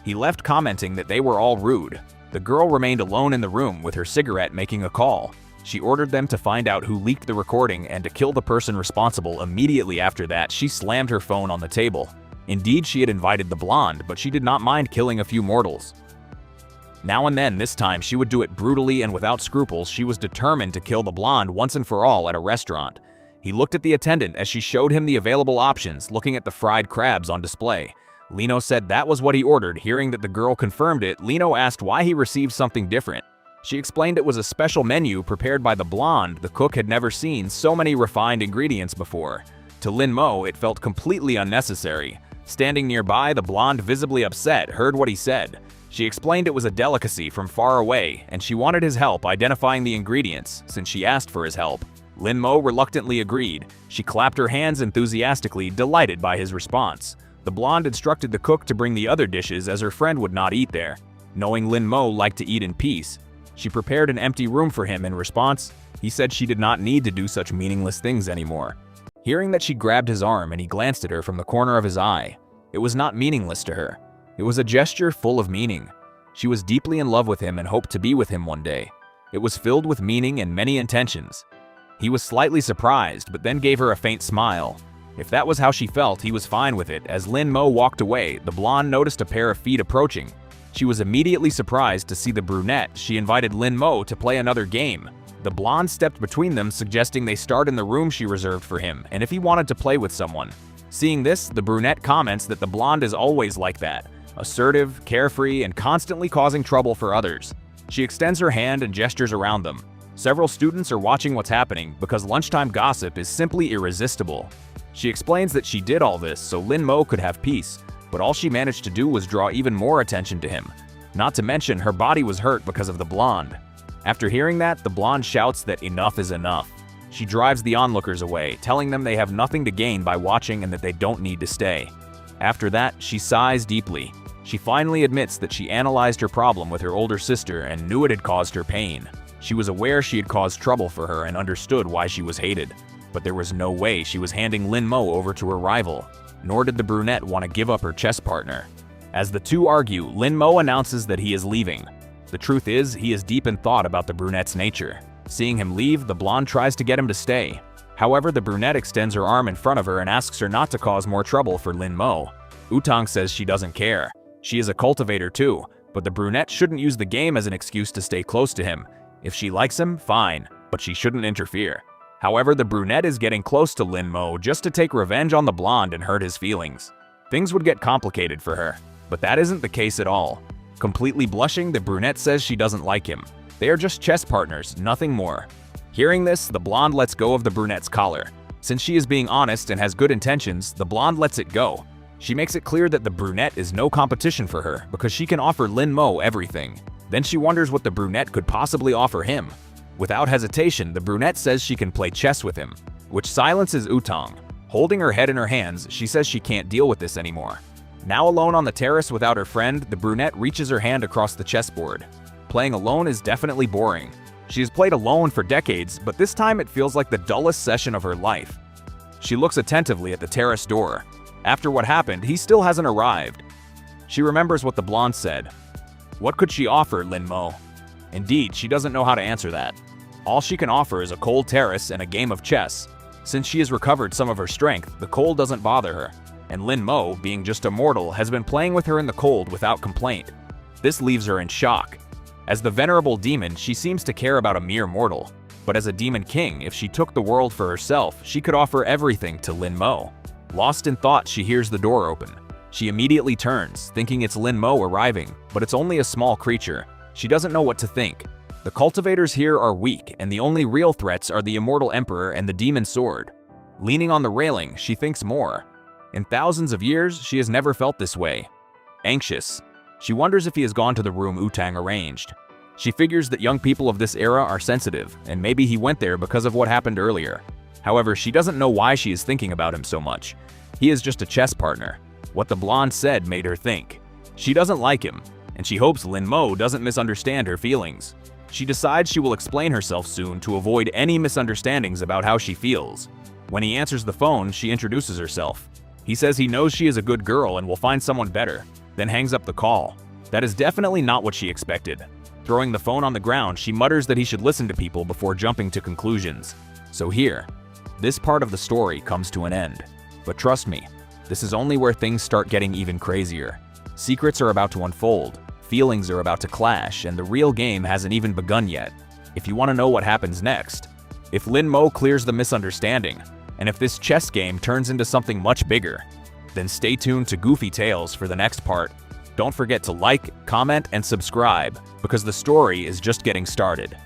He left, commenting that they were all rude. The girl remained alone in the room with her cigarette, making a call. She ordered them to find out who leaked the recording and to kill the person responsible. Immediately after that, she slammed her phone on the table. Indeed, she had invited the blonde, but she did not mind killing a few mortals. Now and then, this time, she would do it brutally and without scruples. She was determined to kill the blonde once and for all at a restaurant. He looked at the attendant as she showed him the available options, looking at the fried crabs on display. Lino said that was what he ordered. Hearing that the girl confirmed it, Lino asked why he received something different. She explained it was a special menu prepared by the blonde. The cook had never seen so many refined ingredients before. To Lin Mo, it felt completely unnecessary. Standing nearby, the blonde, visibly upset, heard what he said. She explained it was a delicacy from far away, and she wanted his help identifying the ingredients, since she asked for his help. Lin Mo reluctantly agreed. She clapped her hands enthusiastically, delighted by his response. The blonde instructed the cook to bring the other dishes as her friend would not eat there. Knowing Lin Mo liked to eat in peace, she prepared an empty room for him. In response, he said she did not need to do such meaningless things anymore. Hearing that, she grabbed his arm and he glanced at her from the corner of his eye. It was not meaningless to her. It was a gesture full of meaning. She was deeply in love with him and hoped to be with him one day. It was filled with meaning and many intentions. He was slightly surprised, but then gave her a faint smile. If that was how she felt, he was fine with it. As Lin Mo walked away, the blonde noticed a pair of feet approaching. She was immediately surprised to see the brunette. She invited Lin Mo to play another game. The blonde stepped between them, suggesting they start in the room she reserved for him, and if he wanted to play with someone. Seeing this, the brunette comments that the blonde is always like that, assertive, carefree, and constantly causing trouble for others. She extends her hand and gestures around them. Several students are watching what's happening because lunchtime gossip is simply irresistible. She explains that she did all this so Lin Mo could have peace, but all she managed to do was draw even more attention to him. Not to mention, her body was hurt because of the blonde. After hearing that, the blonde shouts that enough is enough. She drives the onlookers away, telling them they have nothing to gain by watching and that they don't need to stay. After that, she sighs deeply. She finally admits that she analyzed her problem with her older sister and knew it had caused her pain. She was aware she had caused trouble for her and understood why she was hated. But there was no way she was handing Lin Mo over to her rival, nor did the brunette want to give up her chess partner. As the two argue, Lin Mo announces that he is leaving. The truth is, he is deep in thought about the brunette's nature. Seeing him leave, the blonde tries to get him to stay. However, the brunette extends her arm in front of her and asks her not to cause more trouble for Lin Mo. Utang says she doesn't care. She is a cultivator too, but the brunette shouldn't use the game as an excuse to stay close to him. If she likes him, fine, but she shouldn't interfere. However, the brunette is getting close to Lin Mo just to take revenge on the blonde and hurt his feelings. Things would get complicated for her, but that isn't the case at all. Completely blushing, the brunette says she doesn't like him. They are just chess partners, nothing more. Hearing this, the blonde lets go of the brunette's collar. Since she is being honest and has good intentions, the blonde lets it go. She makes it clear that the brunette is no competition for her because she can offer Lin Mo everything. Then she wonders what the brunette could possibly offer him. Without hesitation, the brunette says she can play chess with him, which silences Utang. Holding her head in her hands, she says she can't deal with this anymore. Now alone on the terrace without her friend, the brunette reaches her hand across the chessboard. Playing alone is definitely boring. She has played alone for decades, but this time it feels like the dullest session of her life. She looks attentively at the terrace door. After what happened, he still hasn't arrived. She remembers what the blonde said. What could she offer Lin Mo? Indeed, she doesn't know how to answer that. All she can offer is a cold terrace and a game of chess. Since she has recovered some of her strength, the cold doesn't bother her, and Lin Mo, being just a mortal, has been playing with her in the cold without complaint. This leaves her in shock. As the venerable demon, she seems to care about a mere mortal, but as a demon king, if she took the world for herself, she could offer everything to Lin Mo. Lost in thought, she hears the door open. She immediately turns, thinking it's Lin Mo arriving, but it's only a small creature. She doesn't know what to think. The cultivators here are weak, and the only real threats are the immortal emperor and the demon sword. Leaning on the railing, she thinks more. In thousands of years, she has never felt this way. Anxious, she wonders if he has gone to the room Wu-Tang arranged. She figures that young people of this era are sensitive, and maybe he went there because of what happened earlier. However, she doesn't know why she is thinking about him so much. He is just a chess partner. What the blonde said made her think. She doesn't like him, and she hopes Lin Mo doesn't misunderstand her feelings. She decides she will explain herself soon to avoid any misunderstandings about how she feels. When he answers the phone, she introduces herself. He says he knows she is a good girl and will find someone better, then hangs up the call. That is definitely not what she expected. Throwing the phone on the ground, she mutters that he should listen to people before jumping to conclusions. So here, this part of the story comes to an end. But trust me, this is only where things start getting even crazier. Secrets are about to unfold, feelings are about to clash, and the real game hasn't even begun yet. If you want to know what happens next, if Lin Mo clears the misunderstanding, and if this chess game turns into something much bigger, then stay tuned to Goofy Tales for the next part. Don't forget to like, comment, and subscribe, because the story is just getting started.